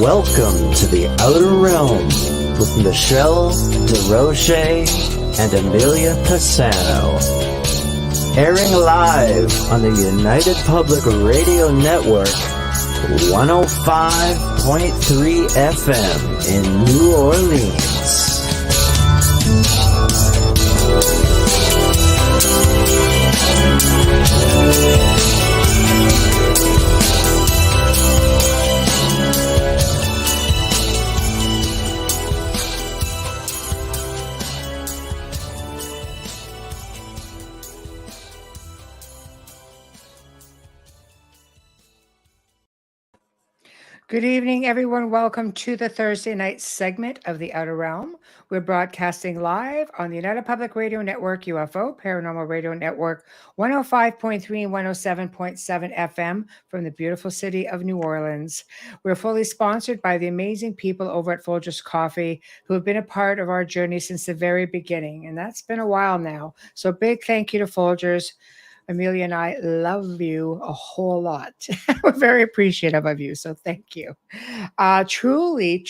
Welcome to the Outer Realm with Michelle Desrochers and Amelia Pisano. Airing live on the United Public Radio Network, 105.3 FM in New Orleans. Good evening, everyone. Welcome to the Thursday night segment of The Outer Realm. We're broadcasting live on the United Public Radio Network, UFO, Paranormal Radio Network, 105.3 and 107.7 FM from the beautiful city of New Orleans. We're fully sponsored by the amazing people over at Folgers Coffee who have been a part of our journey since the very beginning, and that's been a while now. So big thank you to Folgers. Amelia and I love you a whole lot. We're very appreciative of you, so thank you. Truly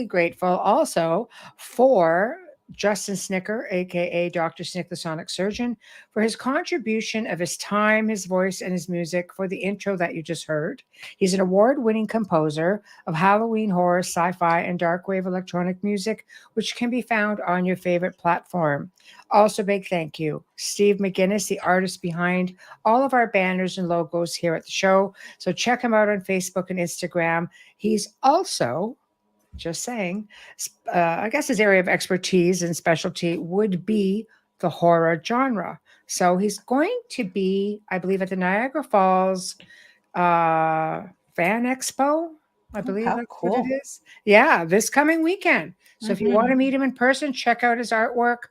grateful also for Justin Snicker, aka Dr. Snick, the Sonic Surgeon, for his contribution of his time, his voice, and his music for the intro that you just heard. He's an award-winning composer of Halloween horror, sci-fi, and dark wave electronic music, which can be found on your favorite platform. Also, big thank you, Steve McGinnis, the artist behind all of our banners and logos here at the show. So check him out on Facebook and Instagram. He's also, just saying, I guess his area of expertise and specialty would be the horror genre. So he's going to be, I believe, at the Niagara Falls Fan Expo. I believe that's what it is. Yeah, this coming weekend. So if you want to meet him in person, check out his artwork.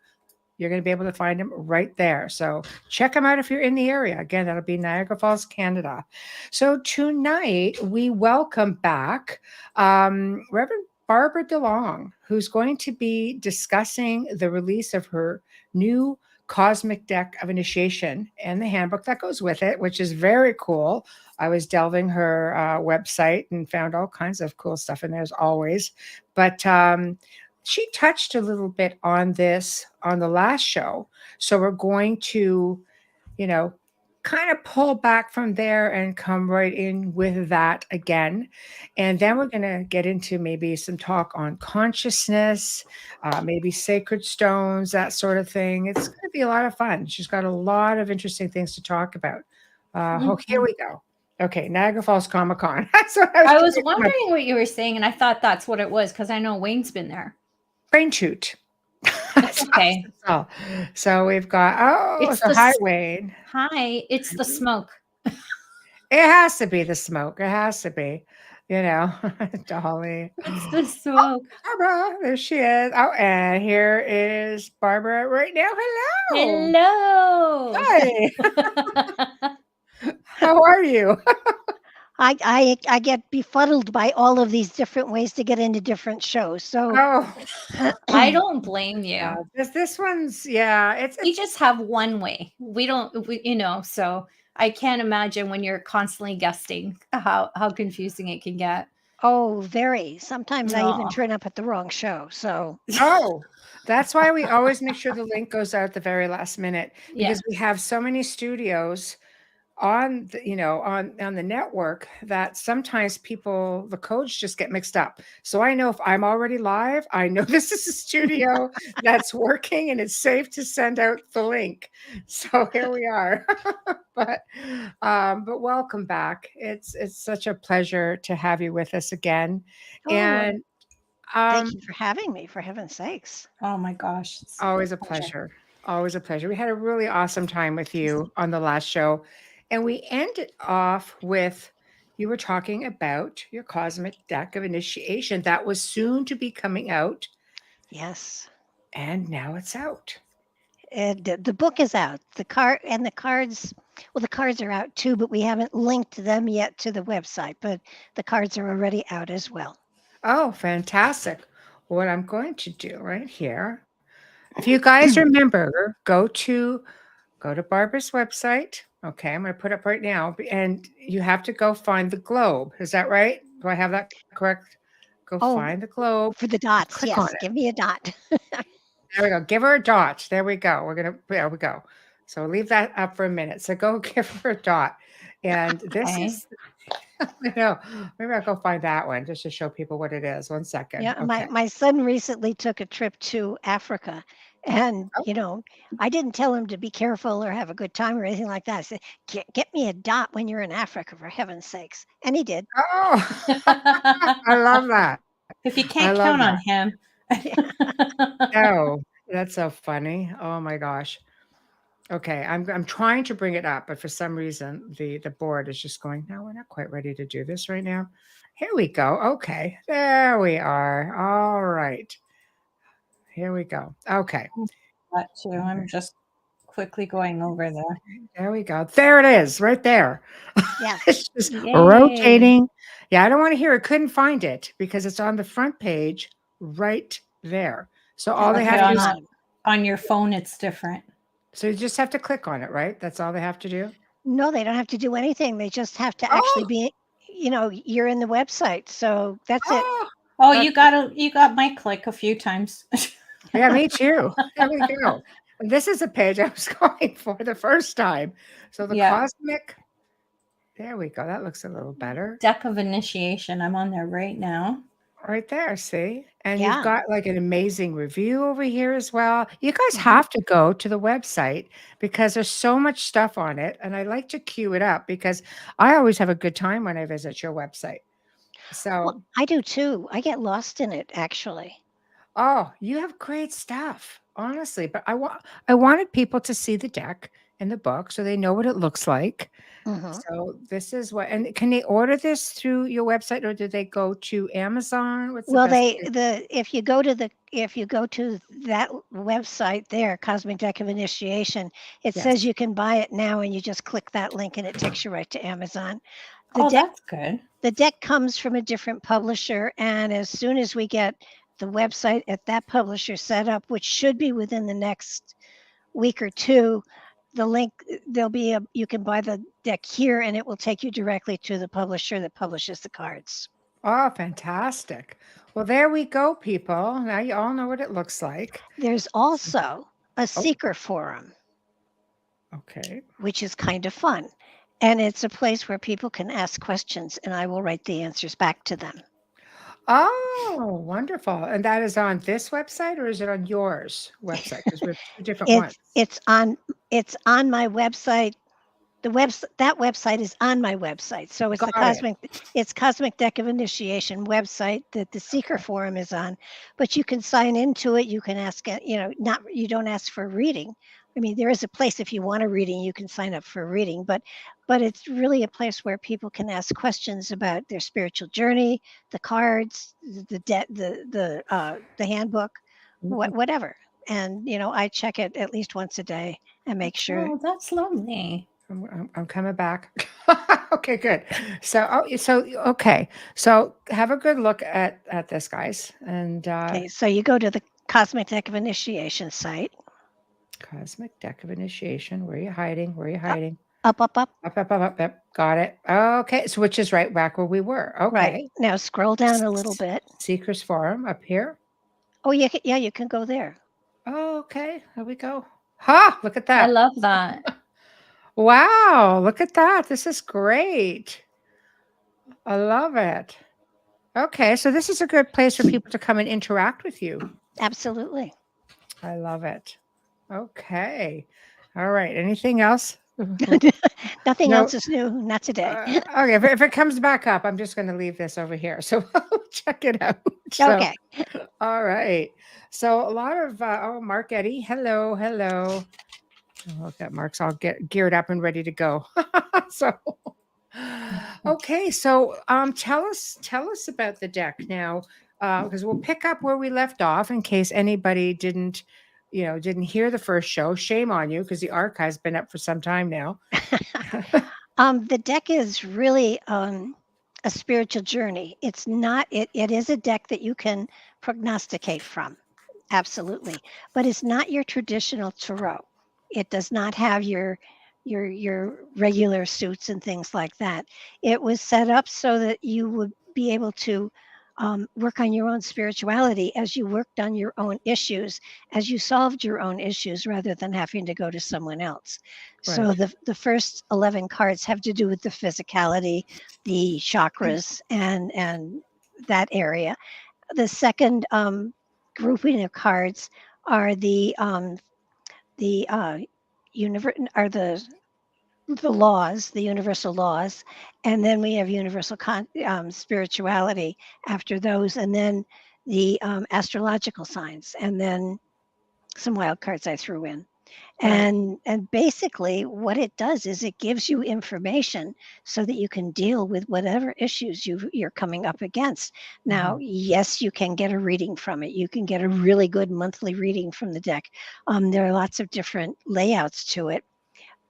You're going to be able to find him right there. So check him out if you're in the area. Again, that'll be Niagara Falls, Canada. So tonight we welcome back Reverend Barbara DeLong, who's going to be discussing the release of her new Cosmic Deck of Initiation and the handbook that goes with it, which is very cool. I was delving her website and found all kinds of cool stuff in there as always. But she touched a little bit on this on the last show. So we're going to, kind of pull back from there and come right in with that again. And then we're going to get into maybe some talk on consciousness, maybe sacred stones, that sort of thing. It's going to be a lot of fun. She's got a lot of interesting things to talk about. Here we go. Okay, Niagara Falls Comic Con. I was wondering what you were saying, and I thought that's what it was because I know Wayne's been there. Brain shoot. Okay. So we've got, hi, Wayne. Hi, it's the smoke. It has to be the smoke. It has to be, Dolly. It's the smoke. Oh, Barbara, there she is. Oh, and here is Barbara right now. Hello. Hi. How are you? I get befuddled by all of these different ways to get into different shows. So I don't blame you. This one's it's we just have one way. We don't, so I can't imagine when you're constantly guesting how confusing it can get. Oh, very. Sometimes I even turn up at the wrong show. So that's why we always make sure the link goes out at the very last minute, because we have so many studios on the, on the network that sometimes the codes just get mixed up. So I know if I'm already live, I know this is a studio that's working and it's safe to send out the link. So here we are. But welcome back. It's such a pleasure to have you with us again. And thank you for having me, for heaven's sakes. Oh my gosh. It's always a pleasure. Always a pleasure. We had a really awesome time with you on the last show. And we ended off with, you were talking about your Cosmic Deck of Initiation that was soon to be coming out. Yes. And now it's out. And the book is out. The cards, the cards are out too, but we haven't linked them yet to the website, but the cards are already out as well. Oh, fantastic. What I'm going to do right here, if you guys remember, go to Barbara's website. Okay, I'm going to put up right now, and you have to go find the globe. Is that right? Do I have that correct? Go Oh, find the globe. for the dots. Click on Yes. it. Give me a dot. There we go. Give her a dot. There we go. There we go. So leave that up for a minute. So go give her a dot. And this Okay. is, I know, maybe I'll go find that one just to show people what it is. 1 second. Yeah. Okay. My son recently took a trip to Africa. And, Oh. I didn't tell him to be careful or have a good time or anything like that. I said, get me a dot when you're in Africa, for heaven's sakes. And he did. Oh, I love that. If you I can't love count on that. him. No, that's so funny. Oh my gosh. Okay, I'm trying to bring it up, but for some reason the board is just going, no, we're not quite ready to do this right now. Here we go. Okay, there we are. All right. Here we go. Okay. That too. I'm just quickly going over there. There we go. There it is, right there. Yes. It's just Yay. rotating. Yeah, I don't want to hear it. Couldn't find it because it's on the front page right there. So all they Okay, have to do is, on your phone, it's different. so you just have to click on it, right? That's all they have to do. No, they don't have to do anything. They just have to actually Oh, be, you're in the website. So that's it. oh, Oh, that's- you got my click a few times. yeah, me too. There we go. This is a page I was going for the first time. So the Yeah. cosmic, there we go. That looks a little better. Deck of Initiation. I'm on there right now. Right there, see? And Yeah. you've got like an amazing review over here as well. You guys Mhm. have to go to the website because there's so much stuff on it. And I like to queue it up because I always have a good time when I visit your website. So, Well, I do too. I get lost in it, actually. oh, you have great stuff, honestly. But I wanted people to see the deck in the book so they know what it looks like. Mhm. So this is what, and can they order this through your website or do they go to Amazon? What's the Well, best? if you go to that website there, Cosmic Deck of Initiation, it Yes. says you can buy it now, and you just click that link, and it takes you right to Amazon. The Oh, deck that's good. the deck comes from a different publisher, and as soon as we get the website at that publisher set up, which should be within the next week or two, the link you can buy the deck here, and it will take you directly to the publisher that publishes the cards. Oh, fantastic. Well, there we go, people. Now you all know what it looks like. There's also a seeker forum, Okay. which is kind of fun. And it's a place where people can ask questions, and I will write the answers back to them. Oh, wonderful. And that is on this website or is it on yours website? Because we have two different ones. It's on my website. That website is on my website. So it's Cosmic Deck of Initiation website that the Seeker Forum is on. But you can sign into it. You can ask, you don't ask for a reading. I mean, there is a place if you want a reading, you can sign up for a reading. But it's really a place where people can ask questions about their spiritual journey, the cards, the handbook, whatever. And I check it at least once a day and make sure. Oh, that's lovely. I'm coming back. Okay, good. So, okay. So have a good look at this, guys. And Okay, so you go to the Cosmic Deck of Initiation site. Cosmic Deck of Initiation. Where are you hiding? Where are you hiding? Up. Up. Got it. Okay. So which is right back where we were. Okay. Right. Now scroll down a little bit. Seekers Forum up here. Oh, yeah, you can go there. Oh, okay. There we go. Ha! Look at that. I love that. Wow, look at that. This is great. I love it. Okay, so this is a good place for people to come and interact with you. Absolutely. I love it. Okay. All right. Anything else? Nothing else is new. Not today. Okay. If it comes back up, I'm just going to leave this over here. So check it out. Okay. All right. So a lot of, Mark Eddy. Hello. Oh, look at Mark's all geared up and ready to go. So, okay. So, tell us about the deck now, because we'll pick up where we left off in case anybody didn't hear the first show. Shame on you because the archive's been up for some time now. The deck is really a spiritual journey. It's not. It is a deck that you can prognosticate from, absolutely, but it's not your traditional tarot. It does not have your regular suits and things like that. It was set up so that you would be able to work on your own spirituality as you worked on your own issues, as you solved your own issues rather than having to go to someone else. So Right. the first 11 cards have to do with the physicality, the chakras, and that area. The second grouping of cards are the are the laws, the universal laws, and then we have universal spirituality after those, and then the astrological signs, and then some wild cards I threw in. Right. And basically what it does is it gives you information so that you can deal with whatever issues you're coming up against. Now, yes, you can get a reading from it. You can get a really good monthly reading from the deck. There are lots of different layouts to it.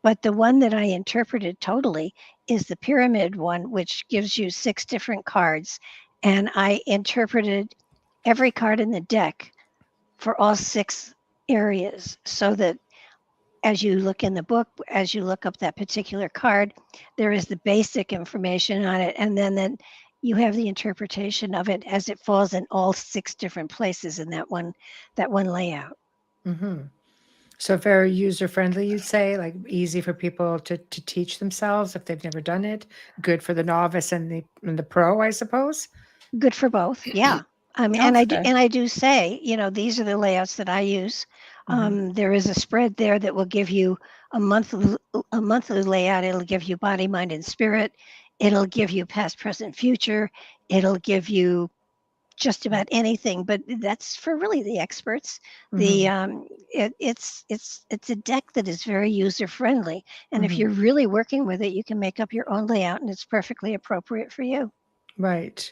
But the one that I interpreted totally is the pyramid one, which gives you 6 different cards. And I interpreted every card in the deck for all 6 areas so that as you look in the book, as you look up that particular card, there is the basic information on it. And then you have the interpretation of it as it falls in all 6 different places in that one layout. Mm-hmm. So very user friendly, you'd say, like easy for people to teach themselves if they've never done it. Good for the novice and the pro, I suppose. Good for both. Yeah. Okay. I do say, these are the layouts that I use. There is a spread there that will give you a monthly layout. It'll give you body, mind, and spirit. It'll give you past, present, future. It'll give you just about anything, but that's for really the experts. The it's a deck that is very user friendly, and if you're really working with it, you can make up your own layout, and it's perfectly appropriate for you. Right.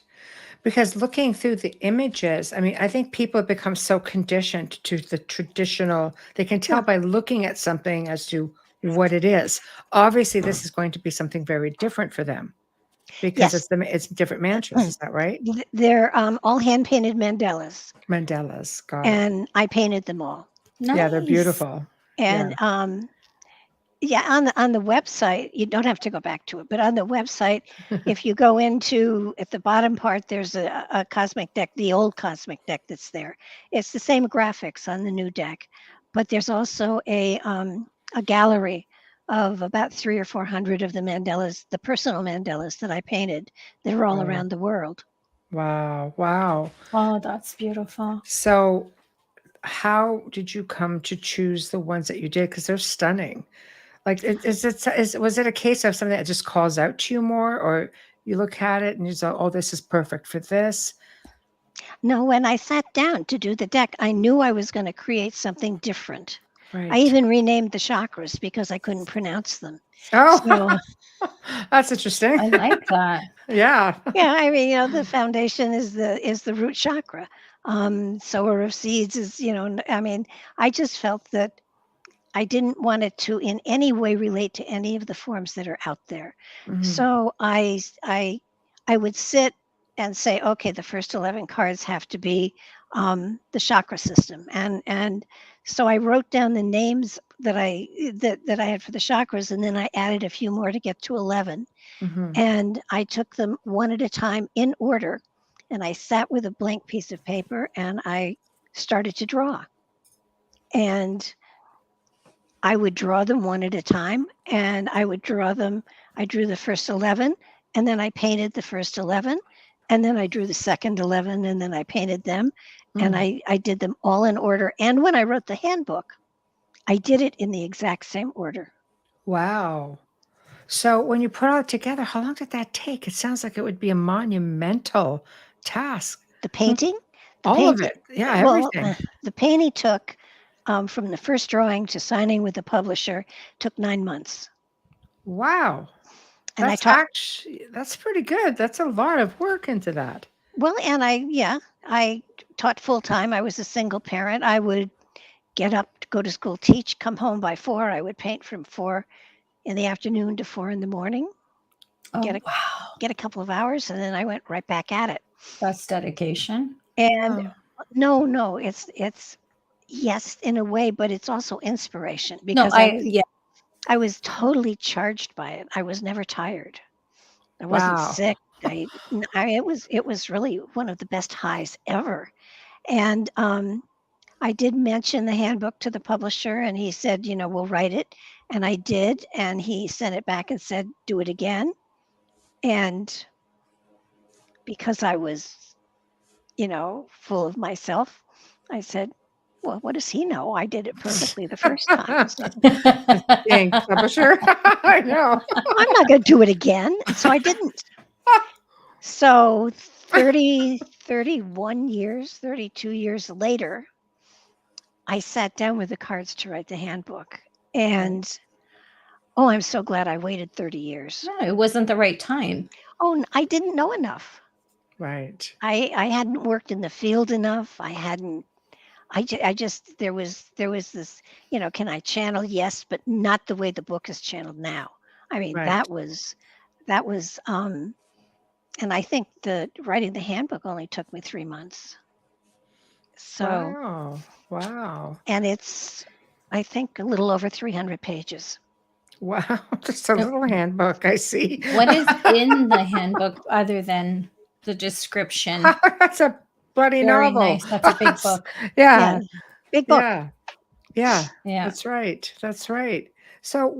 Because looking through the images, I mean, I think people have become so conditioned to the traditional, they can tell Yeah. by looking at something as to what it is. Obviously, this is going to be something very different for them because Yes. it's different mantras. Is that right? They're all hand painted mandalas, Mandalas. Got it. and I painted them all. Yeah, they're Nice. beautiful. And yeah, on the website, you don't have to go back to it, but on the website, if you go into at the bottom part, there's a cosmic deck, the old cosmic deck that's there. It's the same graphics on the new deck, but there's also a gallery of about 300 or 400 of the mandalas, the personal mandalas that I painted. That are all Wow. around the world. Wow. Wow. Oh, that's beautiful. So how did you come to choose the ones that you did? Because they're stunning. Like, was it a case of something that just calls out to you more, or you look at it and you say, "Oh, this is perfect for this"? No, when I sat down to do the deck, I knew I was going to create something different. Right. I even renamed the chakras because I couldn't pronounce them. Oh, So, that's interesting. I like that. Yeah. yeah, I mean, the foundation is the root chakra. Sower of seeds is, I mean, I just felt that I didn't want it to in any way relate to any of the forms that are out there. So I would sit and say, okay, the first 11 cards have to be the chakra system, and so I wrote down the names that I had for the chakras, and then I added a few more to get to 11, and I took them one at a time in order, and I sat with a blank piece of paper and I started to draw, and I would draw them one at a time, and I drew the first 11, and then I painted the first 11, and then I drew the second 11, and then I painted them, and I did them all in order. And when I wrote the handbook, I did it in the exact same order. Wow. So when you put all it together, how long did that take? It sounds like it would be a monumental task. The painting, All of it. Yeah, well, everything. the painting took from the first drawing to signing with the publisher took 9 months. Wow. And That's pretty good. That's a lot of work into that. Well, and I taught full time. I was a single parent. I would get up to go to school, teach, come home by 4. I would paint from 4 in the afternoon to 4 in the morning. Oh, wow. Get a couple of hours, and then I went right back at it. That's dedication. And no, it's yes, in a way, but it's also inspiration because I was totally charged by it. I was never tired. I wasn't sick. It was really one of the best highs ever. And I did mention the handbook to the publisher, and he said, we'll write it. And I did. And he sent it back and said, do it again. And because I was, full of myself, I said, well, what does he know? I did it perfectly the first time. So Dang, publisher. I know. I'm not going to do it again. And so I didn't. So 31 years, 32 years later, I sat down with the cards to write the handbook. And I'm so glad I waited 30 years. No, it wasn't the right time. I didn't know enough. Right. I hadn't worked in the field enough. I just, there was this, can I channel? Yes, but not the way the book is channeled now. I mean, Right. that was, and I think writing the handbook only took me 3 months. So, Wow. and it's, I think, a little over 300 pages. Wow. Just a little handbook, I see. What is in the handbook other than the description? That's a bloody Very novel. nice. That's a big book. Yeah. Big book. Yeah. Yeah. That's right. So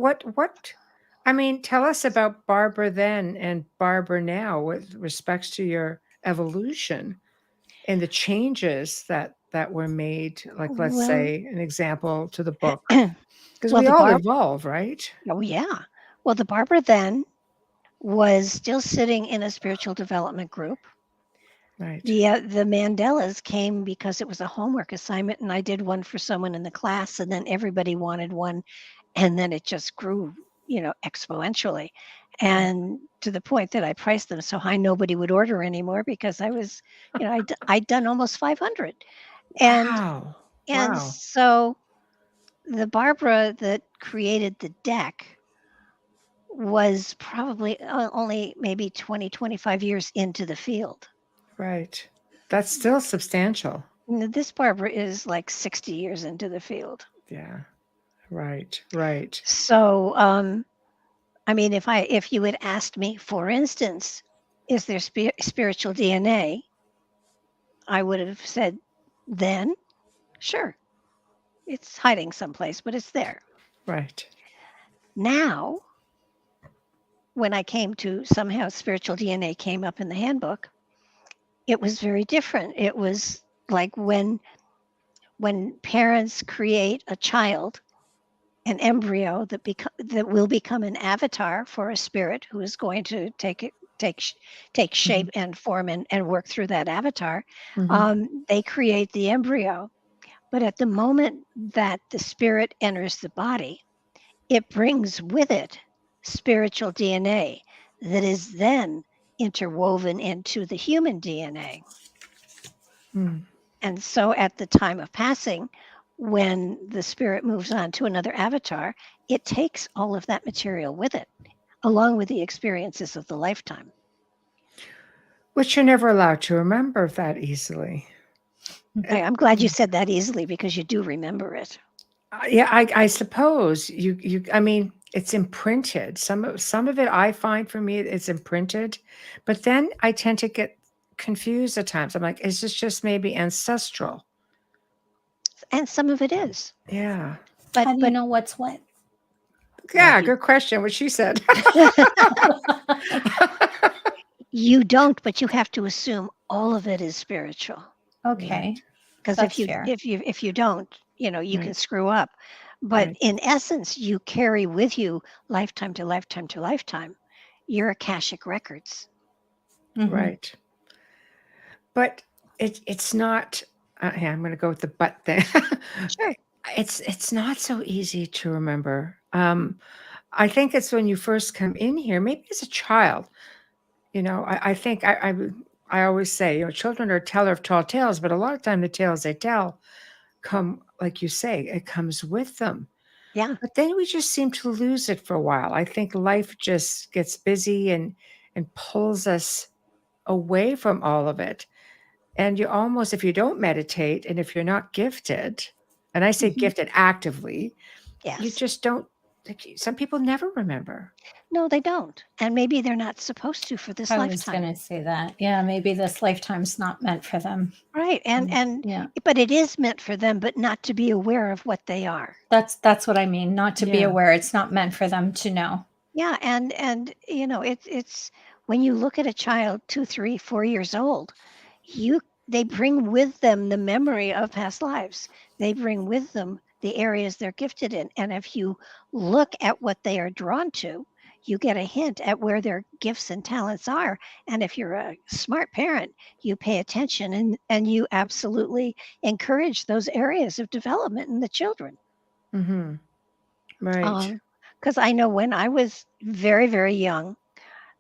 tell us about Barbara then and Barbara now with respects to your evolution and the changes that were made, like, let's say an example to the book. Because we all evolve, right? Oh, yeah. Well, the Barbara then was still sitting in a spiritual development group. Right. The Mandelas came because it was a homework assignment, and I did one for someone in the class, and then everybody wanted one, and then it just grew, exponentially, and to the point that I priced them so high nobody would order anymore because I was, I'd done almost 500, and Wow. so the Barbara that created the deck was probably only maybe 20, 25 years into the field. Right. That's still substantial. This Barbara is like 60 years into the field. Yeah. Right. So, if you had asked me, for instance, is there spiritual DNA? I would have said then, sure. It's hiding someplace, but it's there. Right. Now, when I came to somehow spiritual DNA came up in the handbook, it was very different. It was like when parents create a child, an embryo that will become an avatar for a spirit who is going to take shape and form and work through that avatar. They create the embryo. But at the moment that the spirit enters the body, it brings with it spiritual DNA that is then interwoven into the human DNA. And so at the time of passing, when the spirit moves on to another avatar, it takes all of that material with it, along with the experiences of the lifetime. Which you're never allowed to remember that easily. I'm glad you said that easily because you do remember it. I suppose it's imprinted. Some of it I find for me it's imprinted, but then I tend to get confused at times. I'm like, is this just maybe ancestral? And some of it is. Yeah. But how do you know what's what? Yeah, good question. What she said. You don't, but you have to assume all of it is spiritual. Okay. Because if you don't, you can screw up. But in essence, you carry with you lifetime to lifetime to lifetime your Akashic records. Right. But it's not. I'm going to go with the but thing. Sure. It's not so easy to remember. I think it's when you first come in here, maybe as a child. I think I always say, children are a teller of tall tales, but a lot of time the tales they tell come, like you say, it comes with them. Yeah. But then we just seem to lose it for a while. I think life just gets busy and pulls us away from all of it. And you almost, if you don't meditate and if you're not gifted, and I say gifted actively, Yes. you just don't some people never remember. No, they don't. And maybe they're not supposed to for this I was lifetime. going to say that. Yeah, maybe this lifetime's not meant for them. Right. And Yeah, but it is meant for them, but not to be aware of what they are. that's what I mean. Not to be Yeah. aware. It's not meant for them to know. Yeah, and it's when you look at a child 2, 3, 4 years old, they bring with them the memory of past lives. They bring with them the areas they're gifted in. And if you look at what they are drawn to, you get a hint at where their gifts and talents are. And if you're a smart parent, you pay attention and you absolutely encourage those areas of development in the children. Mm-hmm. Right. Because I know when I was very, very young,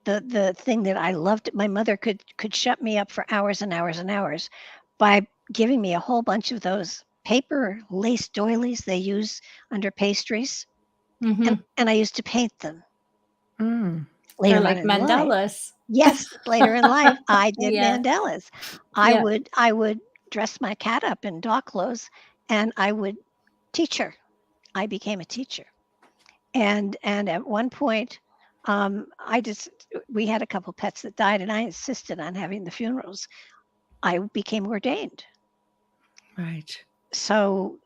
the thing that I loved, my mother could shut me up for hours and hours and hours by giving me a whole bunch of those paper lace doilies they use under pastries, Mm-hmm. and I used to paint them Mm. They're later on like in life. mandalas. Yes, later in life, I did Yeah. mandalas. Yeah. I would dress my cat up in dog clothes, and I would teach her. I became a teacher. And at one point, we had a couple pets that died, and I insisted on having the funerals. I became ordained. Right. So,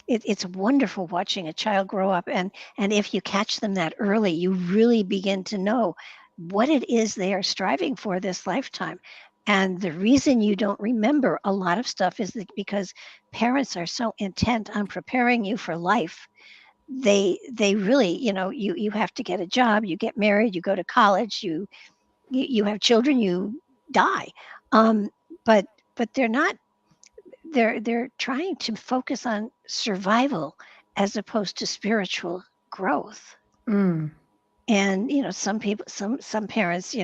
it's wonderful watching a child grow up, and if you catch them that early, you really begin to know what it is they are striving for this lifetime. And the reason you don't remember a lot of stuff is that because parents are so intent on preparing you for life, they really, you have to get a job, you get married, you go to college, you have children, you die. But they're not, they're trying to focus on survival as opposed to spiritual growth. Mm. And some people, some parents,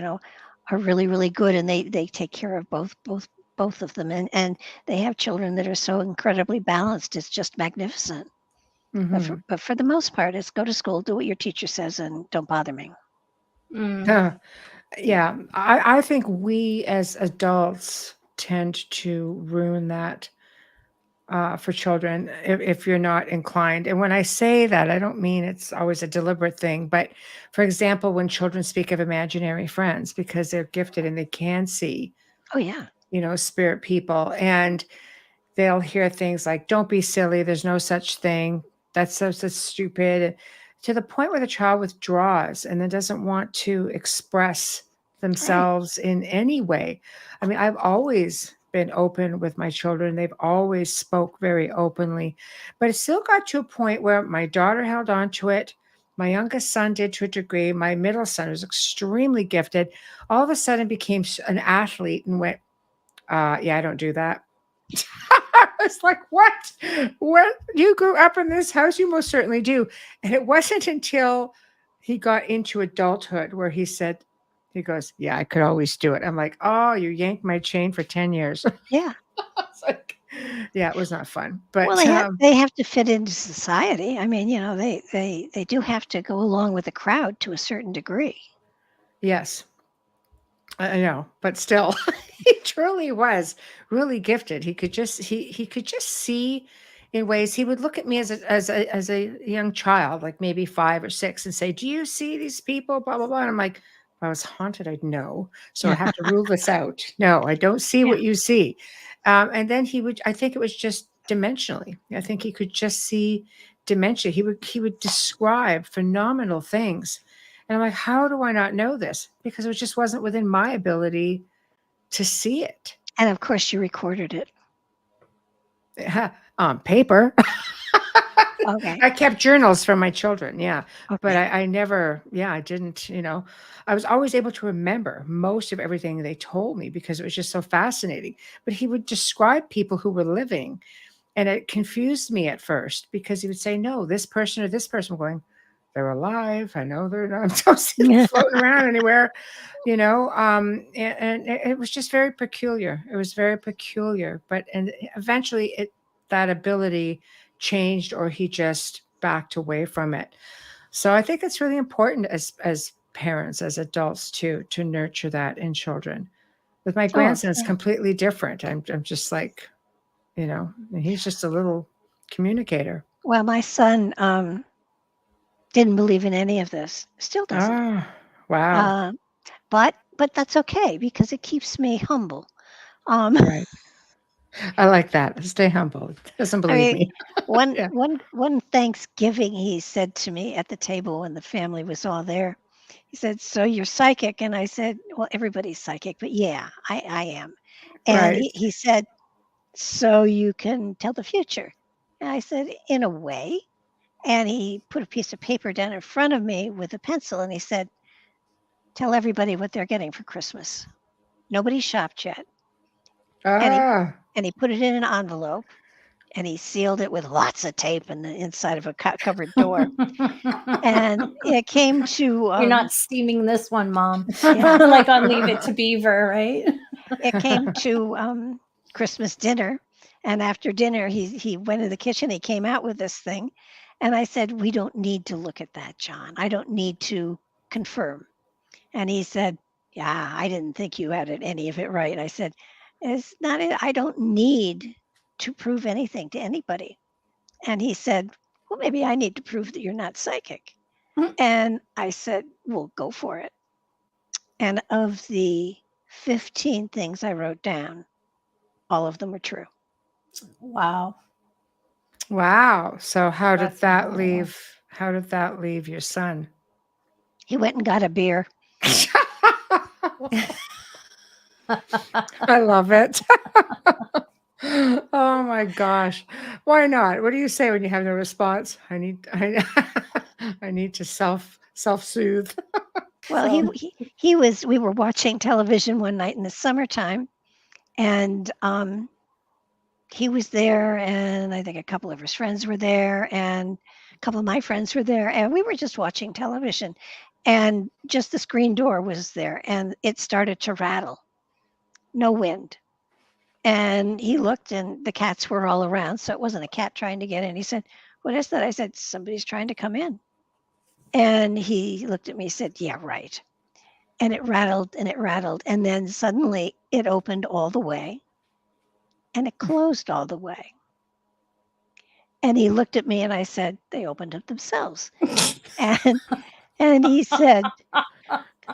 are really, really good, and they take care of both of them, and they have children that are so incredibly balanced. It's just magnificent. Mm-hmm. But for the most part, it's go to school, do what your teacher says, and don't bother me. Mm. Yeah. I think we as adults tend to ruin that for children if you're not inclined. And when I say that, I don't mean it's always a deliberate thing. But for example, when children speak of imaginary friends because they're gifted and they can see, Oh yeah. spirit people, and they'll hear things like, don't be silly, there's no such thing, that's so stupid, to the point where the child withdraws and then doesn't want to express themselves in any way. I mean, I've always been open with my children. They've always spoke very openly, but it still got to a point where my daughter held on to it. My youngest son did to a degree. My middle son was extremely gifted. All of a sudden became an athlete and went, yeah, I don't do that. I was like, what? What? You grew up in this house? You most certainly do. And it wasn't until he got into adulthood where he goes, yeah, I could always do it. I'm like, oh, you yanked my chain for 10 years. Yeah. It's like, yeah, it was not fun. But Well, they have to fit into society. I mean, they do have to go along with the crowd to a certain degree. yes, I know, but still, he truly was really gifted. He could just he could just see in ways. He would look at me as a young child, like maybe 5 or 6, and say, "Do you see these people?" Blah blah blah. And I'm like, if I was haunted, I'd know. So I have to rule this out. No, I don't see Yeah. what you see. And then he would. I think it was just dimensionally. I think he could just see dimension. He would describe phenomenal things. And I'm like, how do I not know this? Because it just wasn't within my ability to see it And of course, you recorded it. on paper. Okay. I kept journals for my children. Yeah. But Okay. I never, I didn't, I was always able to remember most of everything they told me because it was just so fascinating. But he would describe people who were living, and it confused me at first because he would say, no, this person or this person. I'm going, they're alive. I know they're not. I don't see them floating around anywhere, and it was just very peculiar. It was very peculiar, and eventually that ability changed, or he just backed away from it. So I think it's really important as parents, as adults to nurture that in children. With my grandson, it's completely different. I'm just like, he's just a little communicator. Well, my son, Didn't believe in any of this. Still doesn't. Oh, wow. But that's okay because it keeps me humble. Right. I like that. Stay humble. Doesn't I believe mean, me. one Yeah. one one Thanksgiving, he said to me at the table when the family was all there. He said, "So you're psychic?" And I said, "Well, everybody's psychic, but yeah, I am." And Right. he said, "So you can tell the future?" And I said, "In a way." And he put a piece of paper down in front of me with a pencil, and he said, "Tell everybody what they're getting for Christmas. Nobody shopped yet." And he Ah. and he put it in an envelope and he sealed it with lots of tape in the inside of a cupboard door. And it came to You're not steaming this one, Mom. yeah, Like on Leave It to Beaver, right? it came to Christmas dinner. And after dinner, he went in the kitchen. He came out with this thing, and I said, "We don't need to look at that, John. I don't need to confirm." And he said, "Yeah, I didn't think you had any of it right." I said, "It's not. I don't need to prove anything to anybody." And he said, "Well, maybe I need to prove that you're not psychic." Mm. And I said, "Well, go for it." And of the 15 things I wrote down, all of them were true. Wow. Wow. So how did That's that incredible. leave your son? He went and got a beer. I love it. Oh my gosh. Why not? What do you say when you have no response? I need to self-soothe. Well, So, he was. We were watching television one night in the summertime, and he was there, and I think a couple of his friends were there, and a couple of my friends were there, and we were just watching television, and just the screen door was there, and it started to rattle. No wind. And he looked, and the cats were all around, so it wasn't a cat trying to get in. He said, "What is that?" I said, "Somebody's trying to come in." And he looked at me and said, "Yeah, right." And it rattled and it rattled, and then suddenly it opened all the way, and it closed all the way. And he looked at me and I said, "They opened up themselves." And and he said,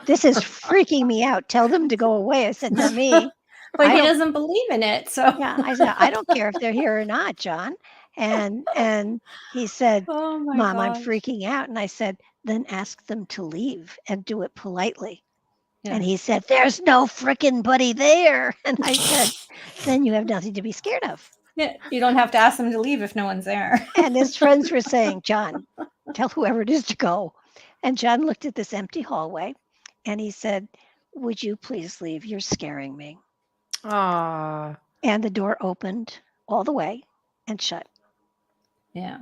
"This is freaking me out. Tell them to go away." I said, "Not me. But I he don't doesn't believe in it. So, Yeah, I said, "I don't care if they're here or not, John." And he said, oh my "Mom, I'm gosh. freaking out." And I said, "Then ask them to leave and do it politely." Yeah. And he said, "There's no frickin' buddy there." And I said, "Then you have nothing to be scared of." Yeah. You don't have to ask them to leave if no one's there. And his friends were saying, "John, tell whoever it is to go." And John looked at this empty hallway and he said, "Would you please leave? You're scaring me." ah, And the door opened all the way and shut. Yeah.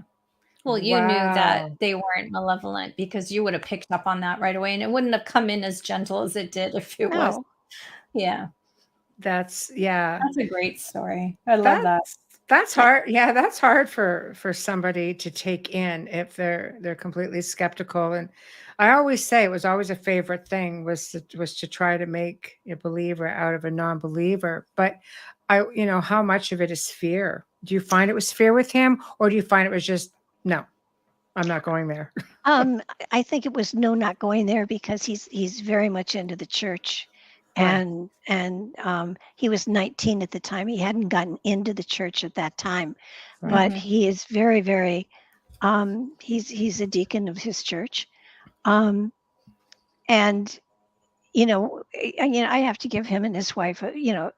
Well, you knew that wow. they weren't malevolent because you would have picked up on that right away, and it wouldn't have come in as gentle as it did if it was. No. Yeah. Yeah. That's a great story. I love that. That's I, hard. Yeah, that's hard for somebody to take in if they're completely skeptical. And I always say it was always a favorite thing was to try to make a believer out of a non-believer. But how much of it is fear? Do you find it was fear with him, or do you find it was just no, I'm not going there? I think it was no, not going there because he's very much into the church, Right. and he was 19 at the time. He hadn't gotten into the church at that time, Right. but Mhm. he is very, very. He's a deacon of his church, and I have to give him and his wife, Yeah.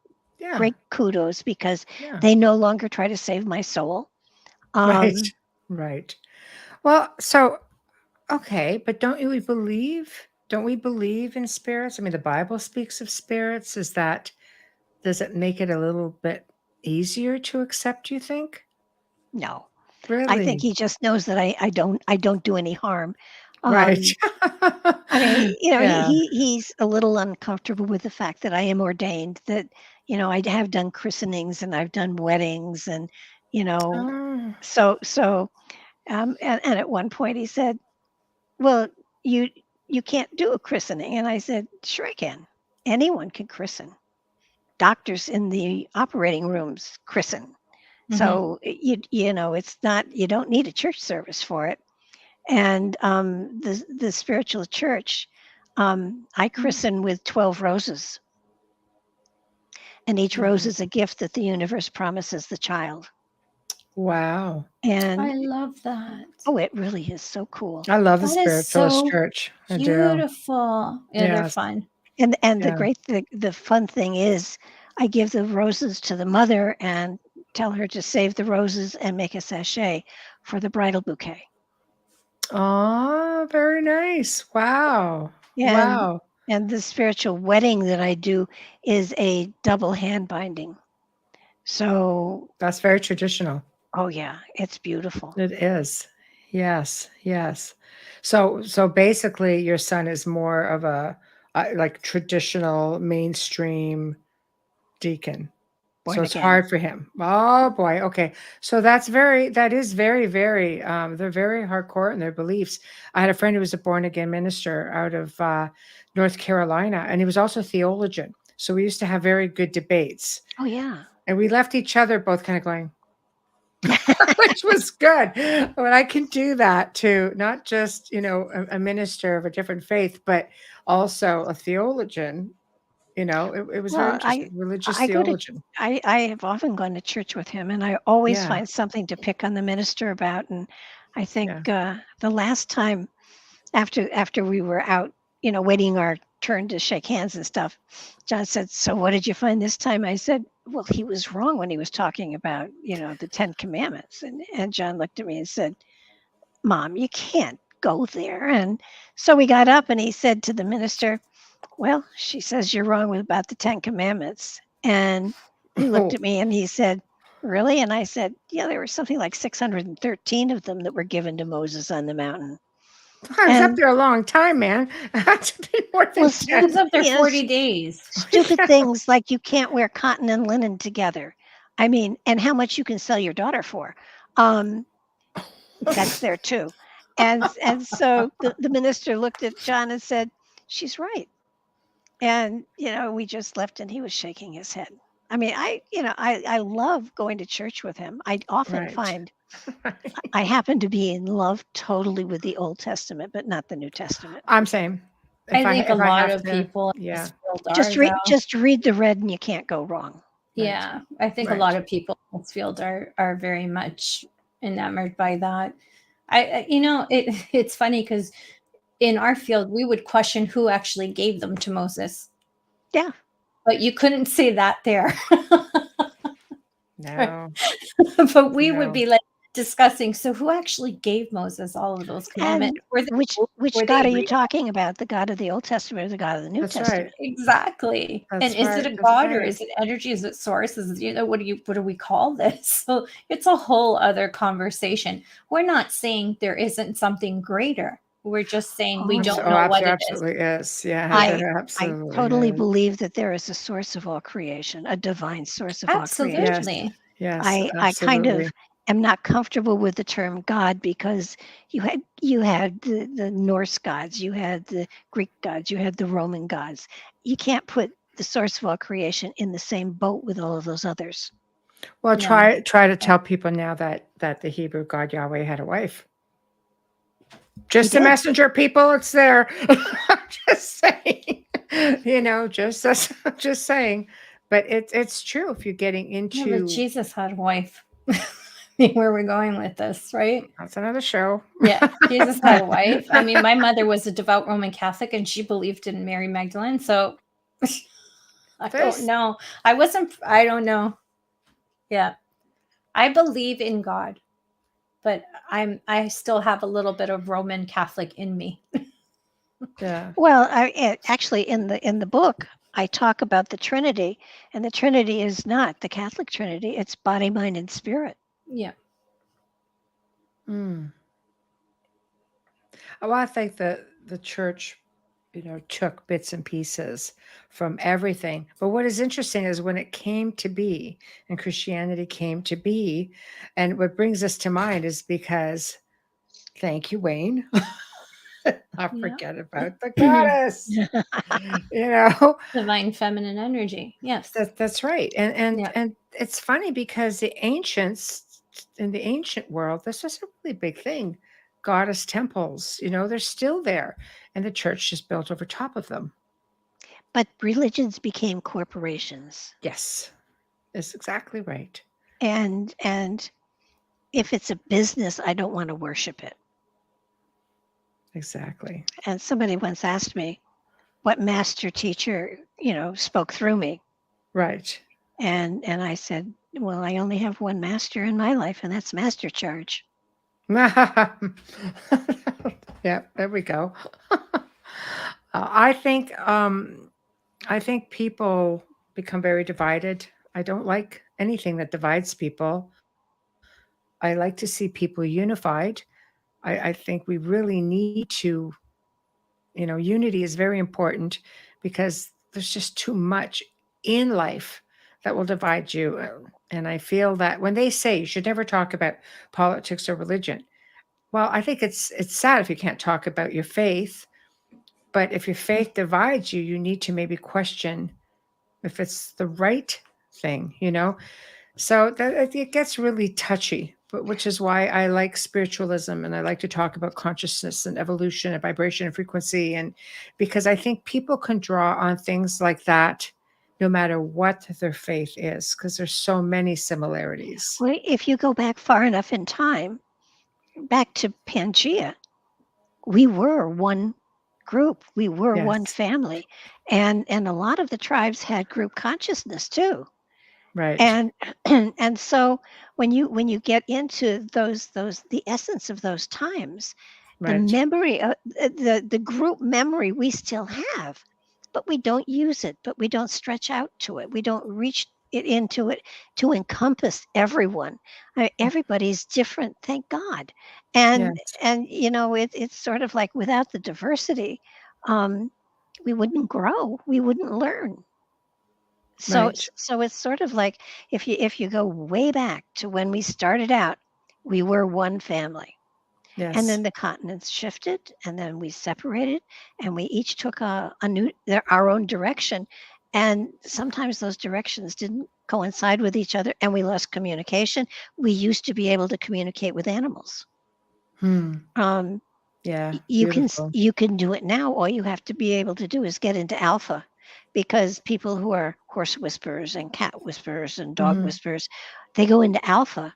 great kudos because Yeah. they no longer try to save my soul. Right. Um, Right. Well, so okay, but don't we believe in spirits? I mean, the Bible speaks of spirits. Does it make it a little bit easier to accept, you think? no, I think Really? he just knows that I don't do any harm. Right. Um, I mean, Yeah. he's a little uncomfortable with the fact that I am ordained, that, I have done christenings and I've done weddings and, you know, Oh, and at one point he said, "Well, you you can't do a christening." And I said, "Sure I can. Anyone can christen. Doctors in the operating rooms christen. Mhm. So it's not, you don't need a church service for it." And the spiritual church, I christen with 12 roses. And each rose is a gift that the universe promises the child. Wow. And I love that. oh, it really is so cool. I love the That is spiritualist so church. I do. beautiful. Yeah, they're Yes. fun. And Yeah. the fun thing is, I give the roses to the mother and tell her to save the roses and make a sachet for the bridal bouquet. Oh, very nice. Wow. And Wow. and the spiritual wedding that I do is a double hand binding. So, That's very traditional. oh yeah, it's beautiful. It is. Yes. Yes. So basically your son is more of a like traditional mainstream deacon. Born So it's again. hard for him. Oh boy. Okay. So that is very, very, they're very hardcore in their beliefs. I had a friend who was a born again minister out of North Carolina, and he was also a theologian. So we used to have very good debates, Oh yeah. and we left each other both kind of going, which was good. But I can do that to not just, a minister of a different faith, but also a theologian. It was very Well, interesting. Religious I go to theologian. I have often gone to church with him, and I always Yeah. find something to pick on the minister about. And I think Yeah. the last time after we were out, waiting our turn to shake hands and stuff, John said, "So what did you find this time?" I said, "Well, he was wrong when he was talking about the Ten Commandments." And John looked at me and said, "Mom, you can't go there." And so we got up, and he said to the minister, "Well, she says you're wrong about the Ten Commandments." And he looked Oh, at me and he said, "Really?" And I said, "Yeah, there were something like 613 of them that were given to Moses on the mountain." I was up And there a long time, man. I had to be more well, than He 10. was up there you know, 40 days. stupid Yeah. things like you can't wear cotton and linen together. I mean, and how much you can sell your daughter for. Um, that's there too. And so the minister looked at John and said, "She's right." And we just left and he was shaking his head. I mean, I love going to church with him. I often Right. find I happen to be in love totally with the Old Testament, but not the New Testament. I'm same. I think a If I lot have of to, people in yeah. this field are though. Just read the red and you can't go wrong. Yeah, I think a Right. lot of people in this field are very much enamored by that. It's funny because in our field we would question who actually gave them to Moses, Yeah. but you couldn't say that there. No. But we would No. be like discussing, so who actually gave Moses all of those commandments? And Were they which were God they are you real? talking about? The God of the Old Testament or the God of the New That's right. Testament? Exactly. And That's is right. it a That's god or right. is it energy? Is it source? What do we call this? So it's a whole other conversation. We're not saying there isn't something greater. We're just saying we don't know what There it is. absolutely is. Yeah, Yeah. there I absolutely totally is. believe that there is a source of all creation, a divine source of all creation. Yes. Absolutely. Yes, I kind absolutely. of am not comfortable with the term God because you had the Norse gods, you had the Greek gods, you had the Roman gods. You can't put the source of all creation in the same boat with all of those others. Well, No. try to tell people now that the Hebrew God Yahweh had a wife. Just a did. messenger, people. It's there. Just saying. Just saying. But it's true if you're getting Yeah, into. but Jesus had a wife. Where are we going with this, right? That's another show. Yeah, Jesus had a wife. I mean, my mother was a devout Roman Catholic and she believed in Mary Magdalene. So I don't know. I don't know. Yeah. I believe in God, but I still have a little bit of Roman Catholic in me. Yeah. Well, actually in the book I talk about the Trinity, and the Trinity is not the Catholic Trinity; it's body, mind, and spirit. Yeah. Mm. Well, I think the church, took bits and pieces from everything. But what is interesting is when it came to be and Christianity came to be, and what brings us to mind is because, thank you, Wayne. I Yeah. forget about the goddess. you know, Divine feminine energy. Yes. that's right. And Yeah. and it's funny because the ancients in the ancient world, this was a really big thing. goddess temples, they're still there. And the church just built over top of them. But religions became corporations. Yes, that's exactly right. And if it's a business, I don't want to worship it. Exactly. And somebody once asked me what master teacher, spoke through me. Right. And I said, well, I only have one master in my life, and that's Master Charge. Yeah, there we go. I think people become very divided. I don't like anything that divides people. I like to see people unified. I think we really need to, unity is very important because there's just too much in life that will divide you. And I feel that when they say you should never talk about politics or religion, well, I think it's sad if you can't talk about your faith. But if your faith divides you, you need to maybe question if it's the right thing, So that it gets really touchy, but which is why I like spiritualism and I like to talk about consciousness and evolution and vibration and frequency, and because I think people can draw on things like that no matter what their faith is, because there's so many similarities. Well, if you go back far enough in time, back to Pangea, we were one group. We were one Yes. family. And a lot of the tribes had group consciousness too. Right. And so when you get into the essence of those times, the Right. memory, the group memory we still have, but we don't use it, but we don't stretch out to it. We don't reach it into it to encompass everyone. Everybody's different, thank God. And Yes. it's sort of like without the diversity, we wouldn't grow, we wouldn't learn. So Right. so it's sort of like if you go way back to when we started out, we were one family. Yes. And then the continents shifted, and then we separated, and we each took our own direction. And sometimes those directions didn't coincide with each other, and we lost communication. We used to be able to communicate with animals. Yeah. You Beautiful. can do it now. All you have to be able to do is get into alpha, because people who are horse whisperers and cat whisperers and dog whisperers, they go into alpha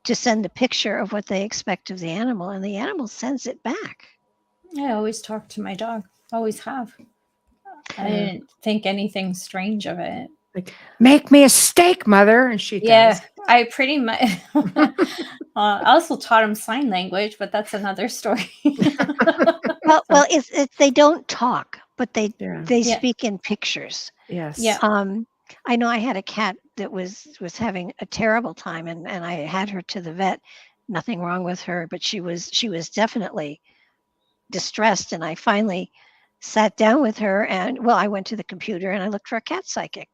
to send a picture of what they expect of the animal, and the animal sends it back. I always talk to my dog. Always have. I didn't think anything strange of it. Like, make me a steak, mother, and she does. I pretty much. I also taught him sign language, but that's another story. Well, it's they don't talk, but they Yeah. speak in pictures. Yes. Yeah. I know I had a cat that was having a terrible time, and I had her to the vet. Nothing wrong with her, but she was definitely distressed, and I finally sat down with her, and I went to the computer and I looked for a cat psychic.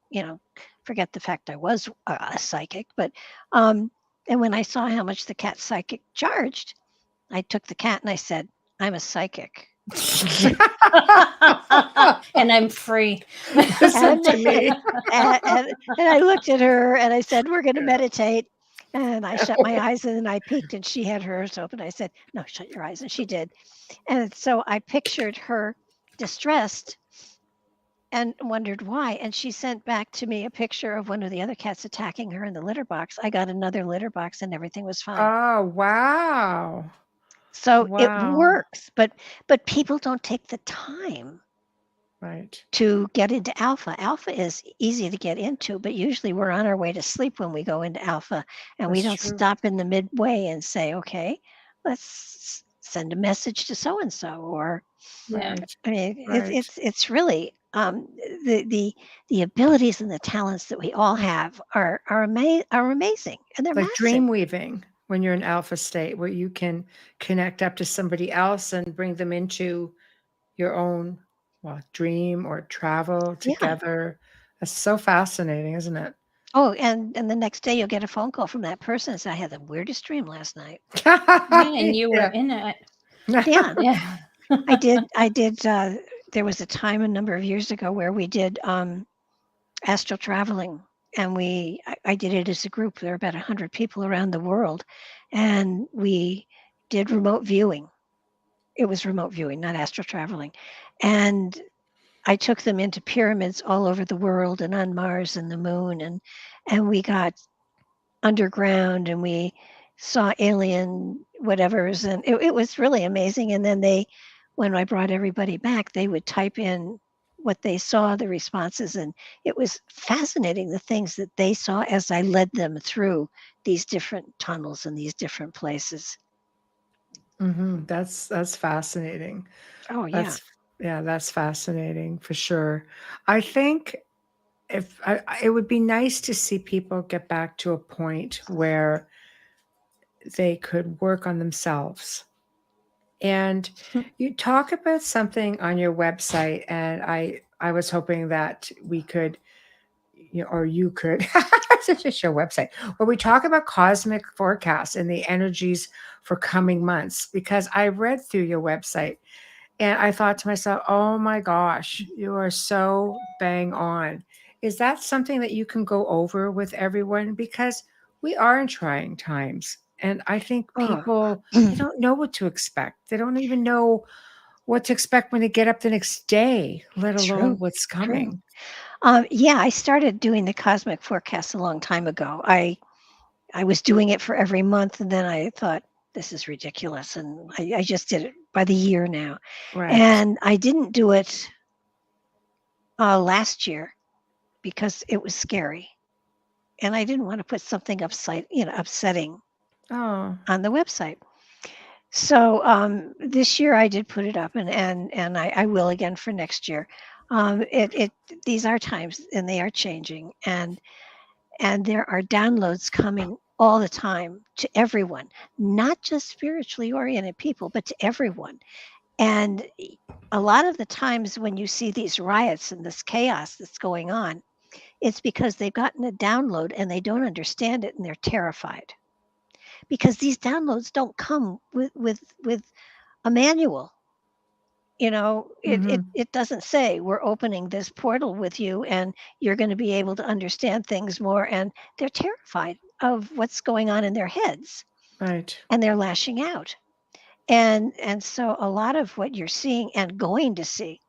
Forget the fact I was a psychic, but and when I saw how much the cat psychic charged, I took the cat and I said, "I'm a psychic." And I'm free. Listen to me. And I looked at her and I said, "We're going to meditate." And I shut my eyes and I peeked, and she had hers open. I said, "No, shut your eyes." And she did. And so I pictured her distressed and wondered why. And she sent back to me a picture of one of the other cats attacking her in the litter box. I got another litter box and everything was fine. Oh, wow. So Wow. it works, but people don't take the time Right. to get into alpha. Alpha is easy to get into, but usually we're on our way to sleep when we go into alpha, and we don't stop in the midway and say, okay, let's send a message to so and so. Or Right. I mean, it's really the abilities and the talents that we all have are amazing, and they're like massive. dream weaving when you're in alpha state, where you can connect up to somebody else and bring them into your own dream or travel together. That's so fascinating, isn't it? Oh, and the next day you'll get a phone call from that person and say, "I had the weirdest dream last night." And you were in it. Yeah. Yeah. I did. There was a time a number of years ago where we did astral traveling, and I did it as a group. There were about 100 people around the world, and we did remote viewing. It was remote viewing, not astral traveling. And I took them into pyramids all over the world and on Mars and the moon, and we got underground and we saw alien whatevers, and it was really amazing. And then when I brought everybody back, they would type in what they saw, the responses, and it was fascinating the things that they saw as I led them through these different tunnels and these different places. That's fascinating. Oh yeah. That's fascinating for sure. I think it would be nice to see people get back to a point where they could work on themselves. And you talk about something on your website, and I was hoping that we could, or you could, it's just your website, where we talk about cosmic forecasts and the energies for coming months. Because I read through your website and I thought to myself, oh my gosh, you are so bang on. Is that something that you can go over with everyone? Because we are in trying times. And I think people, they don't know what to expect. They don't even know what to expect when they get up the next day, let alone what's coming. Yeah, I started doing the cosmic forecast a long time ago. I was doing it for every month, and then I thought, this is ridiculous. And I just did it by the year now. Right. And I didn't do it last year because it was scary. And I didn't want to put something upsetting on the website. So this year I did put it up, and I will again for next year. These are times, and they are changing, and there are downloads coming all the time to everyone, not just spiritually oriented people, but to everyone. And a lot of the times when you see these riots and this chaos that's going on, it's because they've gotten a download and they don't understand it, and they're terrified. Because these downloads don't come with a manual. It doesn't say we're opening this portal with you and you're going to be able to understand things more. And they're terrified of what's going on in their heads. Right. And they're lashing out. And so a lot of what you're seeing and going to see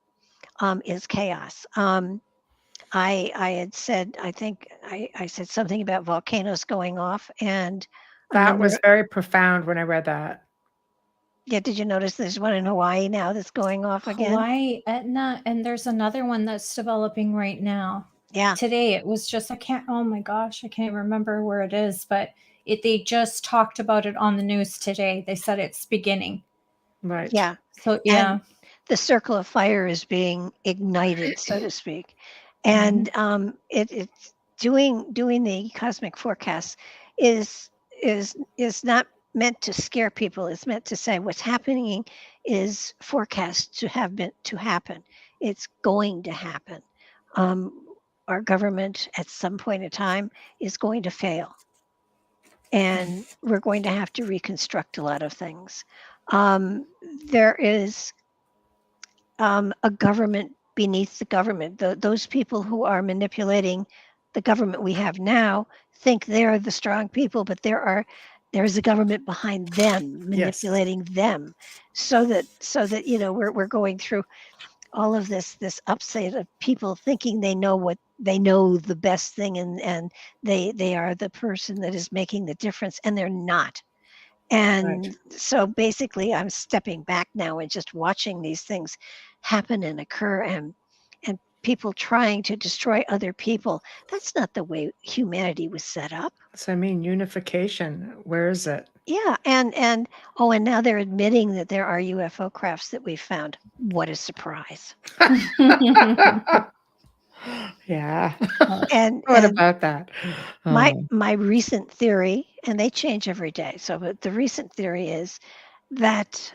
is chaos. I had said, I think I said something about volcanoes going off, and that was very profound when I read that. Yeah, did you notice there's one in Hawaii now that's going off again? Hawaii, Etna, and there's another one that's developing right now. Yeah. Today it was just, oh my gosh, I can't remember where it is, but they just talked about it on the news today. They said it's beginning. Right. Yeah. So, yeah. And the circle of fire is being ignited, so to speak. And it's doing the cosmic forecast is not meant to scare people. It's meant to say what's happening is forecast to happen. It's going to happen. Our government at some point in time is going to fail, and we're going to have to reconstruct a lot of things. There is a government beneath the government. Those people who are manipulating the government we have now think they're the strong people, but there's a government behind them manipulating them, so that we're going through all of this upset of people thinking they know the best thing, and they are the person that is making the difference, and they're not. And so basically I'm stepping back now and just watching these things happen and occur, and people trying to destroy other people. That's not the way humanity was set up. So I mean, unification, where is it? Yeah, and now they're admitting that there are UFO crafts that we've found. What a surprise. Yeah. And what about that? My recent theory, and they change every day, but the recent theory is that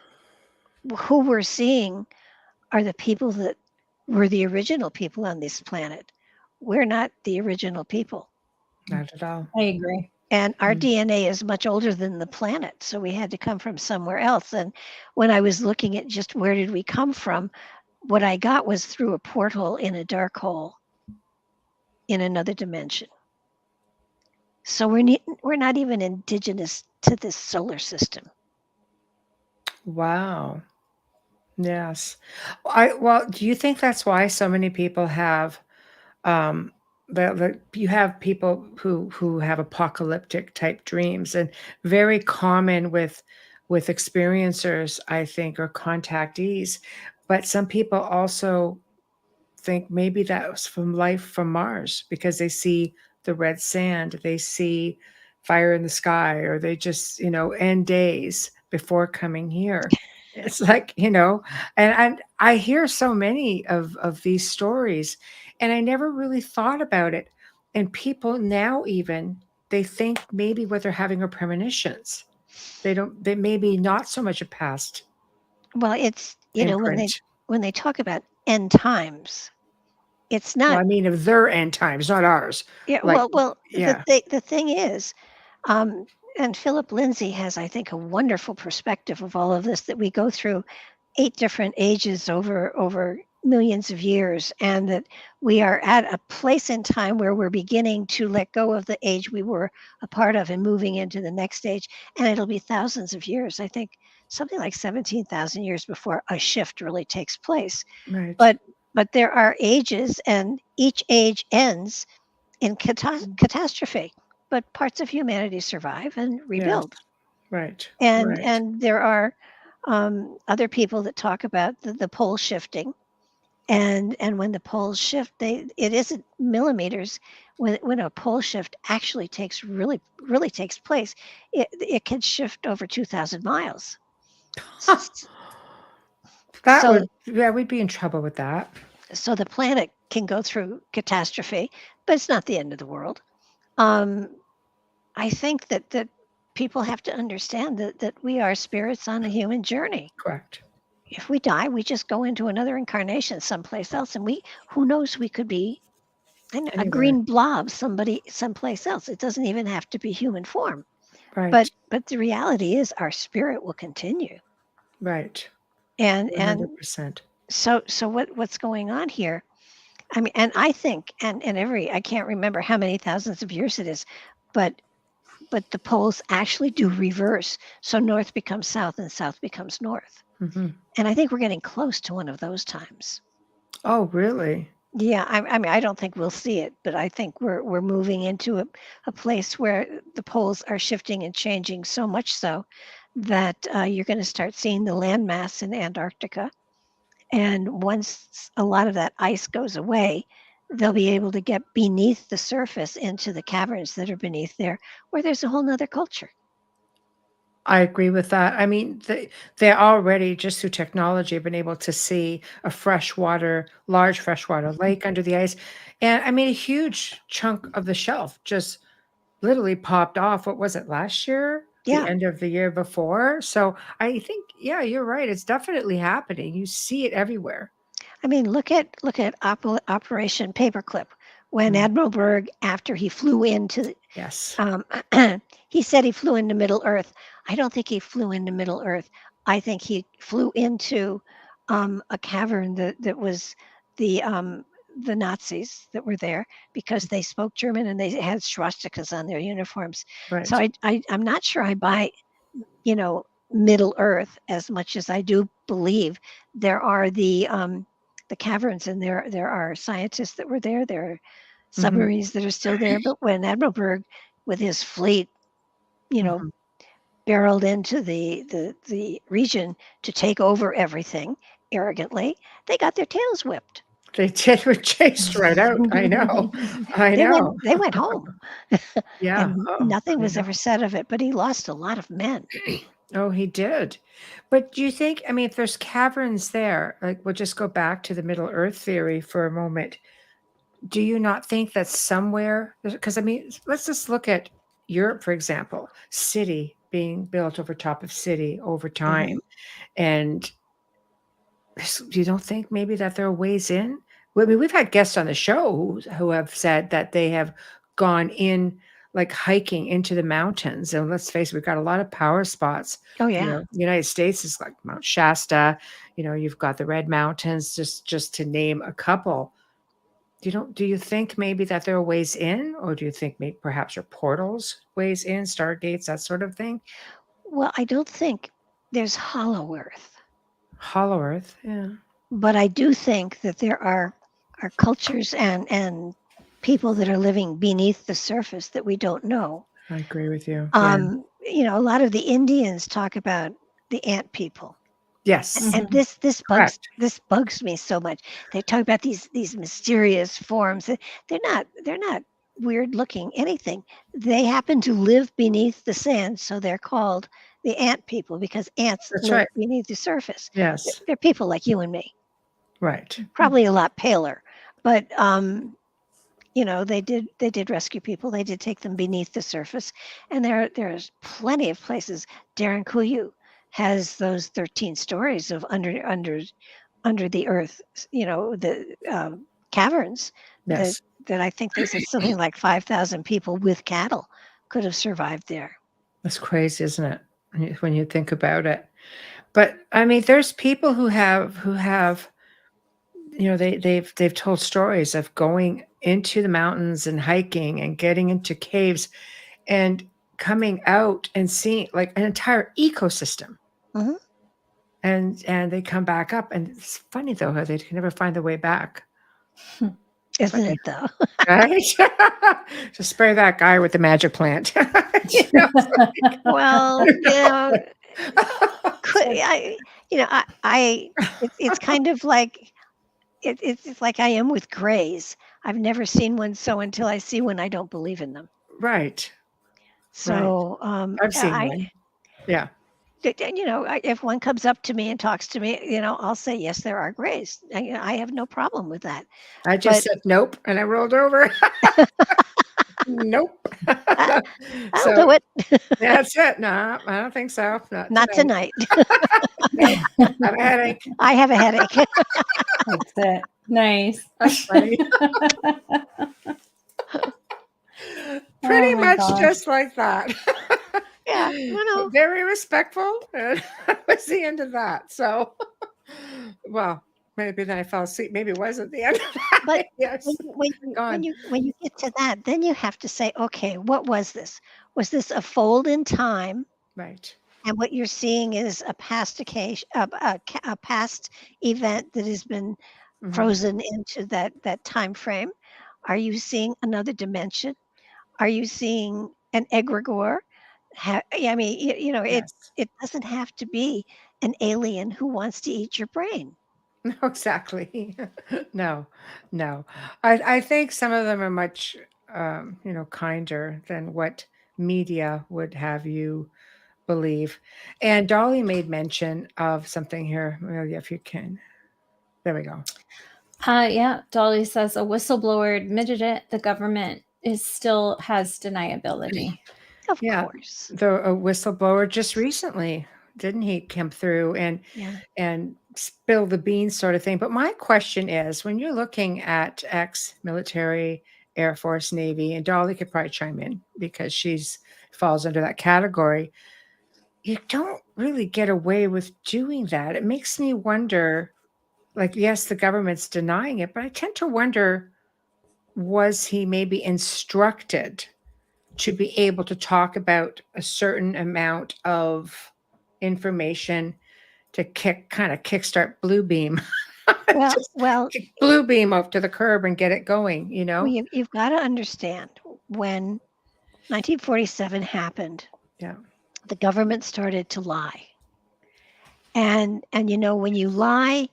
who we're seeing are the people that were the original people on this planet. We're not the original people. Not at all. I agree. And our DNA is much older than the planet, so we had to come from somewhere else. And when I was looking at just where did we come from, what I got was through a portal in a dark hole in another dimension. So we're not even indigenous to this solar system. Wow. Yes. Do you think that's why so many people have um you have people who have apocalyptic type dreams, and very common with experiencers, I think, or contactees, but some people also think maybe that was from life from Mars because they see the red sand, they see fire in the sky, or they just, end days before coming here. It's like, and I hear so many of these stories, and I never really thought about it. And people now even they think maybe what they're having are premonitions. They maybe not so much a past Well, it's, imprint. when they talk about end times, it's Well, not. I mean of their end times, not ours. Yeah, Like, the yeah, thing is, um, and Philip Lindsay has, I think, a wonderful perspective of all of this, that we go through 8 different ages over millions of years, and that we are at a place in time where we're beginning to let go of the age we were a part of and moving into the next age, and it'll be thousands of years. I think something like 17,000 years before a shift really takes place. right. But there are ages, and each age ends in catastrophe, but parts of humanity survive and Yes, rebuild. right, And right. there are other people that talk about the pole shifting, and when the poles shift, it isn't millimeters. When a pole shift actually really takes place, it can shift over 2,000 miles. That So would, yeah, we'd be in trouble with that. the planet can go through catastrophe, but it's not the end of the world. Um, I think that people have to understand that we are spirits on a human journey. Correct. If we die, we just go into another incarnation someplace else, and who knows, we could be a Anywhere. green blob, someplace else. It doesn't even have to be human form. Right, But the reality is, our spirit will continue. right. And 100%. so what's going on here? I mean, and I think, and I can't remember how many thousands of years it is, but the poles actually do reverse. So north becomes south and south becomes north. Hmm. And I think we're getting close to one of those times. Oh, really? Yeah, I mean, I don't think we'll see it, but I think we're moving into a place where the poles are shifting and changing so much so that you're going to start seeing the landmass in Antarctica. And once a lot of that ice goes away, they'll be able to get beneath the surface into the caverns that are beneath there, where there's a whole nother culture. I agree with that. I mean, they're already, just through technology, been able to see a large freshwater lake under the ice. And I mean, a huge chunk of the shelf just literally popped off. What was it, last year? The Yeah. end of the year before? So I think, yeah, you're right. It's definitely happening. You see it everywhere. I mean, look at Operation Paperclip, when Mm, Admiral Byrd, after he flew into, yes. um, he said he flew into Middle Earth. I don't think he flew into Middle Earth. I think he flew into a cavern that was the um, the Nazis that were there, because they spoke German and they had swastikas on their uniforms. So Right. I'm not sure I buy, you know, Middle Earth as much as I do believe there are the caverns, and there are scientists that were there. There are Hmm. submarines that are still there. But when Admiral Byrd, with his fleet, you know, Hmm. barreled into the region to take over everything arrogantly, they got their tails whipped. Were chased right out. I know. I They know. went home, Yeah. and Oh, nothing I was know. ever said of it. But he lost a lot of men. Oh, he did. But do you think, I mean, if there's caverns there, like we'll just go back to the Middle Earth theory for a moment. Do you not think that somewhere, because I mean, let's just look at Europe, for example, city being built over top of city over Hmm. time. And you don't think maybe that there are ways in? Well, I mean, we've had guests on the show who have said that they have gone in, like hiking into the mountains. And let's face it, we've got a lot of power spots. Oh yeah. The United States is like Mount Shasta. You've got the Red Mountains, just to name a couple. Do you think maybe that there are ways in, or do you think maybe perhaps your portals, ways in, stargates, that sort of thing? Well, I don't think there's hollow earth. Hollow Earth, yeah. But I do think that there are cultures and people that are living beneath the surface that we don't know. I agree with you. Yeah. A lot of the Indians talk about the ant people. Yes. And this bugs me so much. They talk about these mysterious forms. They're not weird looking anything. They happen to live beneath the sand, so they're called the ant people because ants That's live right. beneath the surface. Yes. They're people like you and me, Right. probably a lot paler, but they did rescue people. They did take them beneath the surface, and there's plenty of places. Darren Kuyu has those 13 stories of under the earth, the caverns Yes. that I think they said something like 5,000 people with cattle could have survived there. That's crazy, isn't it? When you think about it. But I mean, there's people who have they've told stories of going into the mountains and hiking and getting into caves and coming out and seeing like an entire ecosystem. Mhm. And they come back up, and it's funny though how they can never find their way back. Isn't Funny. it though? Right? Just spray that guy with the magic plant. Well, it's kind of like it's like I am with grays. I've never seen one, so until I see one, I don't believe in them. Right. So I've seen one. Yeah. If one comes up to me and talks to me, I'll say yes, there are grays. I have no problem with that. I just said nope, and I rolled over. Nope. I'll do it. That's it. No, I don't think so. Not tonight. I have a headache. I have a headache. That's it. Nice. That's funny. Pretty much just like that. Yeah, Very respectful. And that was the end of that. So, well, maybe then I fell asleep. Maybe it wasn't the end of that. But yes. when you get to that, then you have to say, okay, what was this? Was this a fold in time? Right. And what you're seeing is a past occasion, a past event that has been frozen into that time frame. Are you seeing another dimension? Are you seeing an egregore? I mean, it doesn't have to be an alien who wants to eat your brain. No, exactly. No. I think some of them are much, kinder than what media would have you believe. And Dolly made mention of something here. Well, if you can. There we go. Yeah, Dolly says a whistleblower admitted it. The government still has deniability. Of course. A whistleblower just recently, didn't he come through and spill the beans sort of thing? But my question is, when you're looking at ex-military, Air Force, Navy, and Dolly could probably chime in because she's falls under that category, you don't really get away with doing that. It makes me wonder, like, yes, the government's denying it, but I tend to wonder, was he maybe instructed to be able to talk about a certain amount of information to kickstart Bluebeam? Well, kick Bluebeam up to the curb and get it going, Well, you've got to understand when 1947 happened. Yeah. The government started to lie. And when you lie,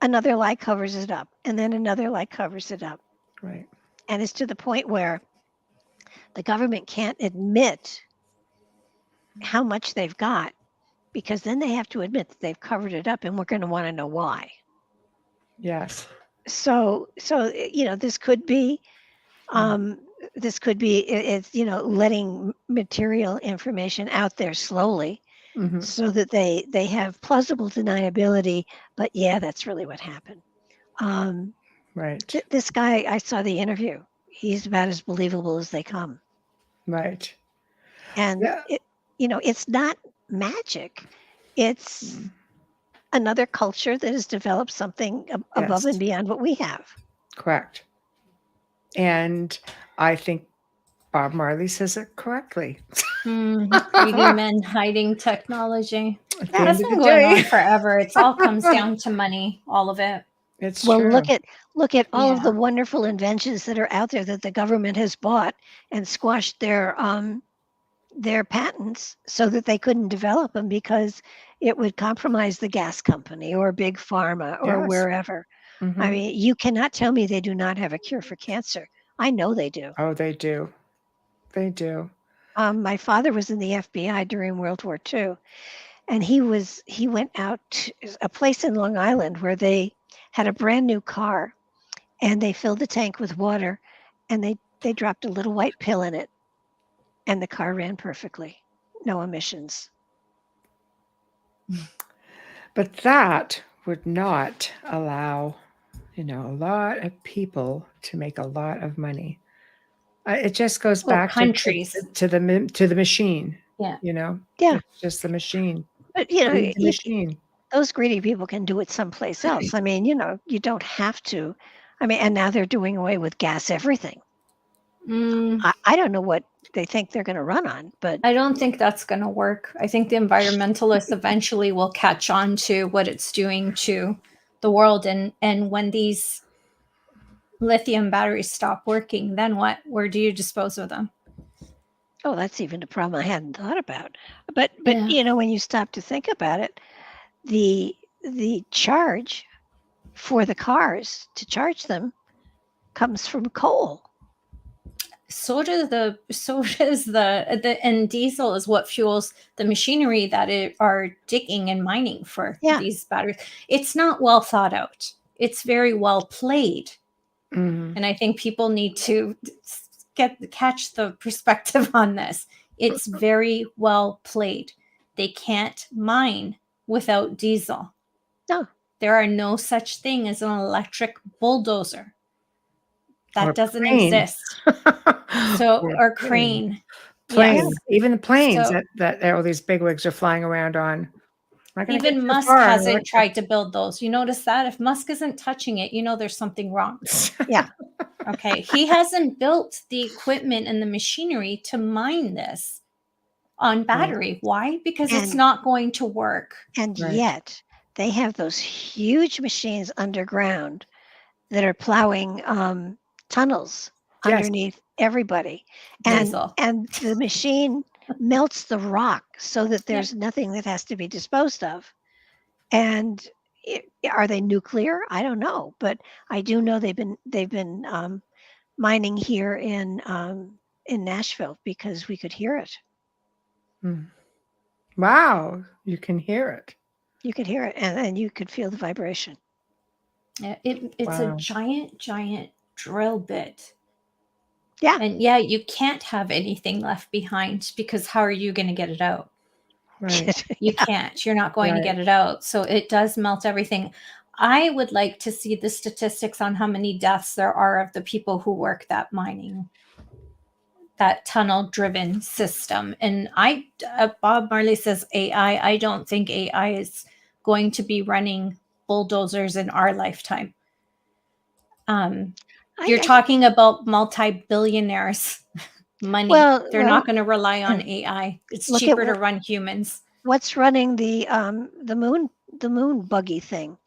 another lie covers it up, and then another lie covers it up. Right. And it's to the point where the government can't admit how much they've got, because then they have to admit that they've covered it up, and we're going to want to know why. Yes. So this could be it's letting material information out there slowly, so that they have plausible deniability, but yeah, that's really what happened. Right. This guy, I saw the interview. He's about as believable as they come. Right. And it's not magic. It's another culture that has developed something above and beyond what we have. Correct. And I think Bob Marley says it correctly. Greedy men hiding technology. At the That's end of been the going day. on forever. It all comes down to money, all of it. It's Well, true. look at all of the Yeah. wonderful inventions that are out there that the government has bought and squashed their patents so that they couldn't develop them because it would compromise the gas company or big pharma or Yes. wherever. I Mhm. mean, you cannot tell me they do not have a cure for cancer. I know they do. Oh, they do. They do. My father was in the FBI during World War II, and he went out to a place in Long Island where they had a brand new car, and they filled the tank with water, and they dropped a little white pill in it, and the car ran perfectly, no emissions. But that would not allow, a lot of people to make a lot of money. It just goes Well, back countries. to the machine. Yeah. Yeah, It's just the machine. but Feed the machine. those greedy people can do it someplace else. I mean, you don't have to. I mean, and now they're doing away with gas everything. I don't know what they think they're going to run on, but I don't think that's going to work. I think the environmentalists eventually will catch on to what it's doing to the world. And when these lithium batteries stop working, then what? Where do you dispose of them? oh, that's even a problem I hadn't thought about. But Yeah. when you stop to think about it, the charge for the cars to charge them comes from coal. So does and diesel is what fuels the machinery that are digging and mining for these batteries. It's not well thought out. It's very well played. Mhm. And I think people need to catch the perspective on this. It's very well played. They can't mine without diesel. No. There are no such thing as an electric bulldozer. That Or doesn't crane. exist. Or crane. Plane. Yes. Even the planes So- that all these bigwigs are flying around on. Not gonna get Even too Musk far on hasn't electric. tried to build those. You notice that? If Musk isn't touching it, there's something wrong. Yeah. Okay. He hasn't built the equipment and the machinery to mine this on battery. Why? Because it's And- not going to work. And Right. yet they have those huge machines underground that are plowing tunnels Yes. underneath everybody. Diesel. And the machine melts the rock so that there's nothing that has to be disposed of. And are they nuclear? I don't know, but I do know they've been mining here in Nashville because we could hear it. Wow, you can hear it. You could hear it, and you could feel the vibration. Yeah, it's Wow. a giant drill bit. Yeah. And you can't have anything left behind because how are you going to get it out? Right. You can't. You're not going to get it out. So it does melt everything. I would like to see the statistics on how many deaths there are of the people who work that mining, that tunnel-driven system. And Bob Marley says AI. I don't think AI is going to be running bulldozers in our lifetime. You're talking about multi-billionaires' money. They're not going to rely on AI. It's cheaper to run humans. What's running the moon buggy thing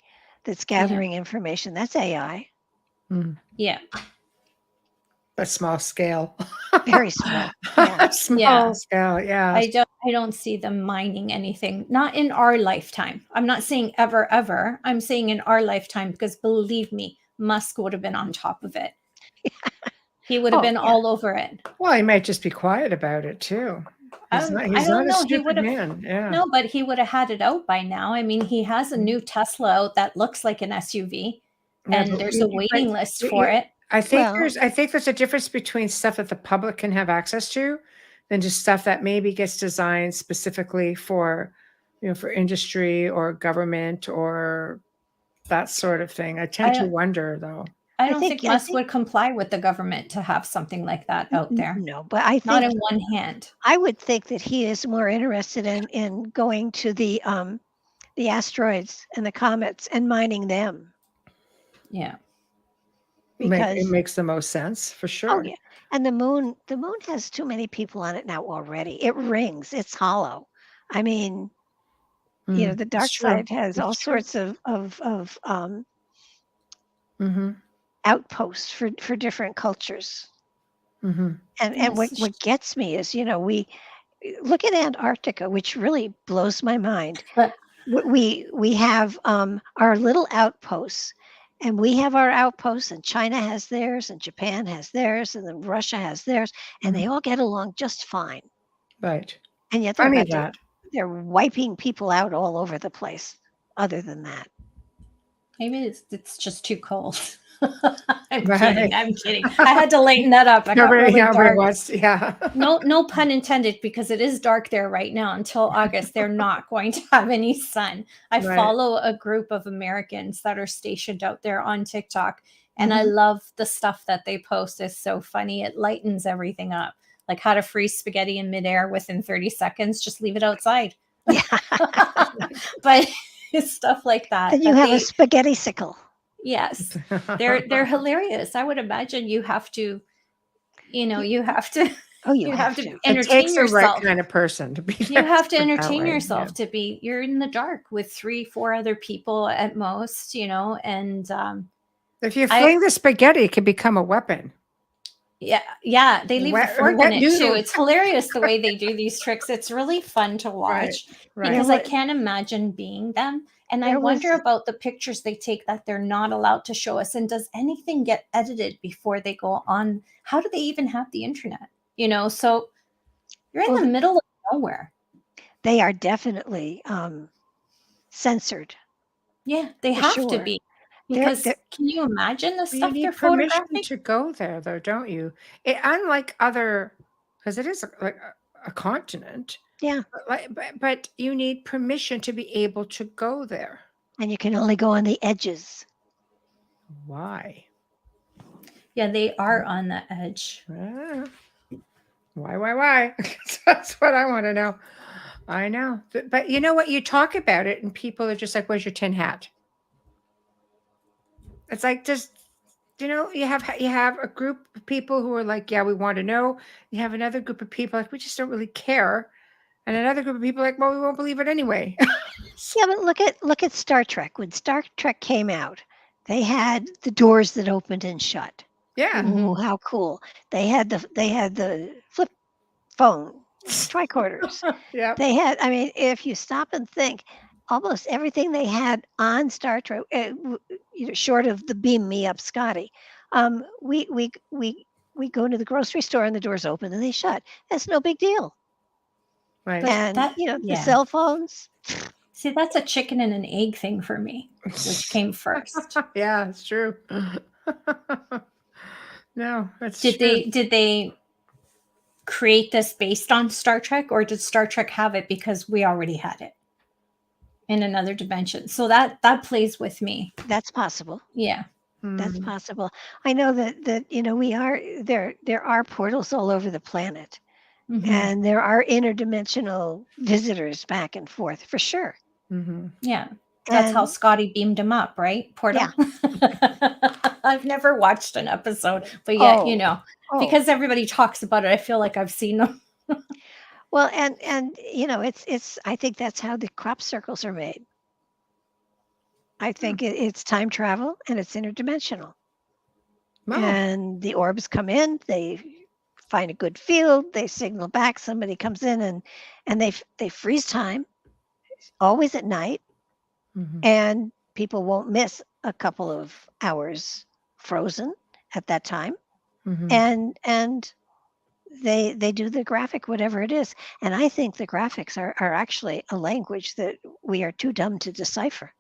that's gathering information? That's AI. Yeah. But small scale. Very small. Yeah. Small scale, yeah. I don't see them mining anything. Not in our lifetime. I'm not saying ever. I'm saying in our lifetime because believe me, Musk would have been on top of it. He would have been all over it. Well, he might just be quiet about it too. He's not a stupid man. Yeah. No, but he would have had it out by now. I mean, he has a new Tesla out that looks like an SUV, and there's a waiting list for it. I think there's a difference between stuff that the public can have access to than just stuff that maybe gets designed specifically for, for industry or government or that sort of thing. I tend to wonder though. I don't think Musk would comply with the government to have something like that out there. No, but I think not in one hand. I would think that he is more interested in going to the asteroids and the comets and mining them. Yeah. Because it makes the most sense for sure. Oh, yeah. And the moon has too many people on it now already. It rings. It's hollow. I mean, the It's dark true. side has all It's true. sorts of Mm-hmm. outposts for different cultures. Mm-hmm. And Yes. what gets me is, we look at Antarctica, which really blows my mind. But We have our little outposts, and we have our outposts, and China has theirs, and Japan has theirs, and then Russia has theirs, and they all get along just fine. Right. And yet Funny that. they're wiping people out all over the place. Other than that, maybe it's just too cold. I'm Right. kidding. I had to lighten that up. I got Nobody, really nobody dark. wants. Yeah. No pun intended, because it is dark there right now. Until August, they're not going to have any sun. I Right. follow a group of Americans that are stationed out there on TikTok, and I love the stuff that they post. It's so funny. It lightens everything up. Like how to freeze spaghetti in midair within 30 seconds. Just leave it outside. yeah. But it's stuff like that. Then you have a spaghetti sickle. Yes, they're hilarious. I would imagine you have to, you have to. Oh, You have to It entertain takes the right yourself. kind of person to be. You have to that entertain way, yourself to be. You're in the dark with 3-4 other people at most, and If you fling the spaghetti, it can become a weapon. yeah, they leave Wet- the fork wet in it too. noodles. It's hilarious the way they do these tricks. It's really fun to watch Right. because I can't imagine being them. And I There wonder was- about the pictures they take that they're not allowed to show us. And does anything get edited before they go on? How do they even have the internet? So you're in the middle of nowhere. They are definitely censored. Yeah, they For have sure. to be. Because can you imagine the You stuff need they're permission photographing? to go there, though, don't you? Unlike other, because it is like a continent. Yeah. But you need permission to be able to go there. And you can only go on the edges. Why? Yeah, they are on the edge. Why? That's what I want to know. I know. But you know what? You talk about it and people are just like, where's your tin hat? It's like, just, you have a group of people who are like, yeah, we want to know. You have another group of people like, we just don't really care. And another group of people like, well, we won't believe it anyway. Yeah, but look at Star Trek. When Star Trek came out, they had the doors that opened and shut. Yeah. Ooh, how cool. They had the flip phone tricorders. Yeah. They had, I mean, if you stop and think, almost everything they had on Star Trek, short of the beam me up Scotty, we go to the grocery store and the doors open and they shut. That's no big deal. Right. And yeah. the cell phones. See, that's a chicken and an egg thing for me. Which came first? Yeah, it's true. No, that's Did true. they create this based on Star Trek, or did Star Trek have it because we already had it in another dimension? So that plays with me. That's possible. Yeah. That's possible. I know that we are there are portals all over the planet. Mhm. And there are interdimensional visitors back and forth for sure. Yeah. That's how Scotty beamed him up, right? Portal. Yeah. I've never watched an episode, but yet, because everybody talks about it, I feel like I've seen them. Well, and it's I think that's how the crop circles are made. I think it's time travel and it's interdimensional. Wow. And the orbs come in, they find a good field, they signal back, somebody comes in and they freeze time, always at night, and people won't miss a couple of hours frozen at that time. And they do the graphic, whatever it is. And I think the graphics are actually a language that we are too dumb to decipher.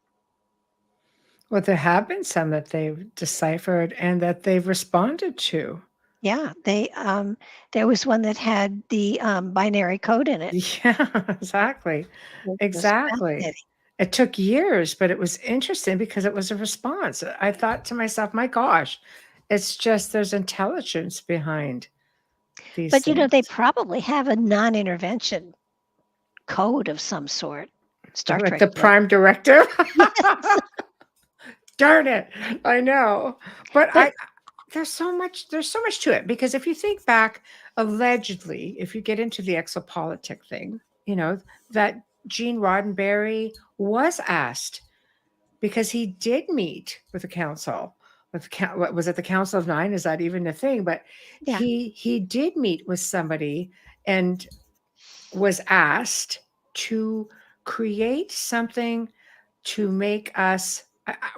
Well, there have been some that they've deciphered and that they've responded to. Yeah, there was one that had the binary code in it. Yeah, exactly. Exactly. It took years, but it was interesting because it was a response. I thought to myself, my gosh, it's just there's intelligence behind these But things. they probably have a non-intervention code of some sort. Star Like Trek. the Prime Directive. Darn it. I know. But there's so much to it, because if you think back, allegedly, if you get into the exopolitic thing, that Gene Roddenberry was asked, because he did meet with the council, what was it, the Council of Nine? Is that even a thing? But Yeah. he did meet with somebody and was asked to create something to make us,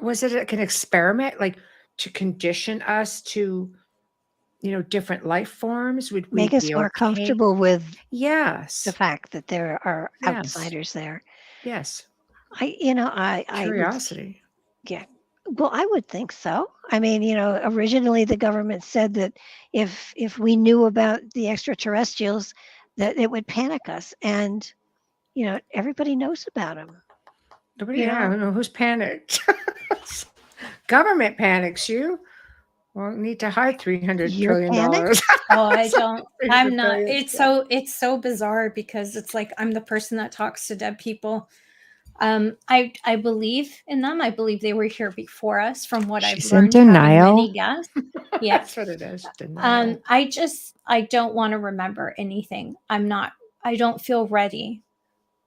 was it like an experiment, like to condition us to, different life forms? Would we Make us be more okay? comfortable with the Yes. fact that there are Yes. outsiders there. Yes. I Curiosity. yeah. Well, I would think so. I mean, originally the government said that if we knew about the extraterrestrials, that it would panic us, and everybody knows about them. Nobody, I don't know who's panicked. Government panics you. Well, need to hide $300 You're trillion. panicked? Oh, I don't. I'm not. billion, It's so bizarre, because it's like I'm the person that talks to dead people. I believe in them. I believe they were here before us, from what She's I've learned. in Having denial. many guests. Yeah. That's what it is. Denial. I don't want to remember anything. I don't feel ready.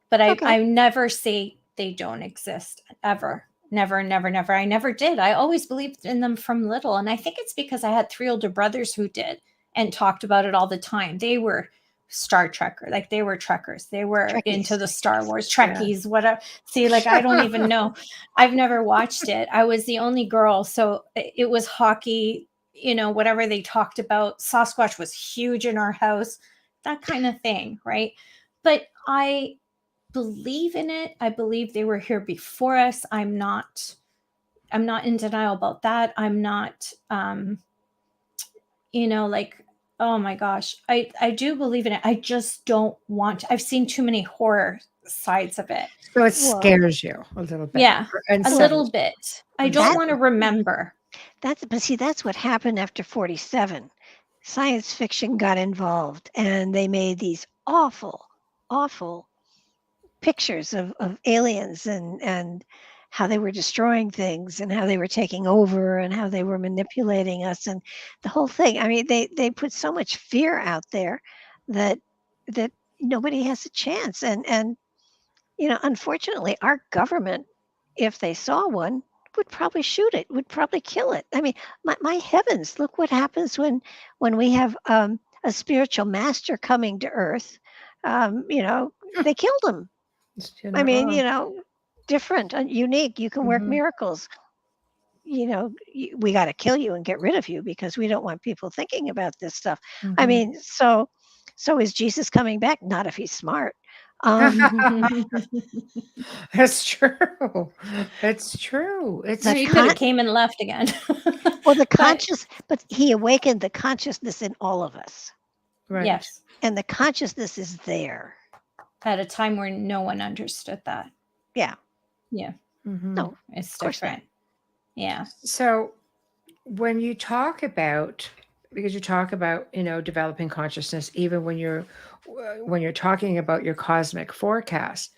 But Okay. I never say they don't exist, ever. Never, never, never. I never did. I always believed in them from little. And I think it's because I had 3 older brothers who did and talked about it all the time. They were Star Trekker, like they were Trekkers. They were Trekkies. into the Star Wars, Trekkies, whatever. See, like I don't even know. I've never watched it. I was the only girl. So it was hockey, whatever they talked about. Sasquatch was huge in our house, that kind of thing, right? But I believe in it. I believe they were here before us. I'm not in denial about that. I'm not like, oh my gosh, I do believe in it. I just don't want I've seen too many horror sides of it. So it scares you a little bit. Yeah, And a little bit. I don't want to remember. But see, that's what happened after 47. Science fiction got involved, and they made these awful, awful pictures of aliens and how they were destroying things and how they were taking over and how they were manipulating us and the whole thing. I mean, they put so much fear out there that nobody has a chance. And unfortunately, our government, if they saw one, would probably shoot it, would probably kill it. I mean, my heavens, look what happens when we have a spiritual master coming to Earth. They killed him. I mean, different, unique. You can work miracles. We got to kill you and get rid of you because we don't want people thinking about this stuff. I mean, so is Jesus coming back? Not if he's smart. That's true. It's true. It's he could have came and left again. Well, but he awakened the consciousness in all of us. Right. Yes. And the consciousness is there. At a time where no one understood that. Yeah. Yeah. No, it's different. Yeah. So when you talk about, because you talk about, developing consciousness, even when you're talking about your cosmic forecast,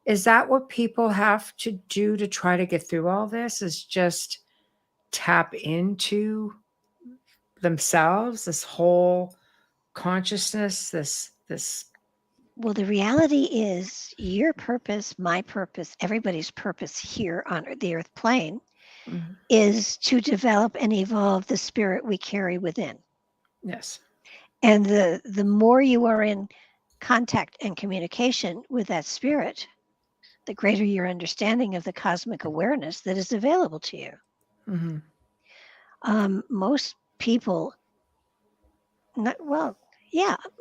is that what people have to do to try to get through all this, is just tap into themselves, this whole consciousness, this Well, the reality is your purpose, my purpose, everybody's purpose here on the earth plane is to develop and evolve the spirit we carry within. Yes. And the more you are in contact and communication with that spirit, the greater your understanding of the cosmic awareness that is available to you. Most people,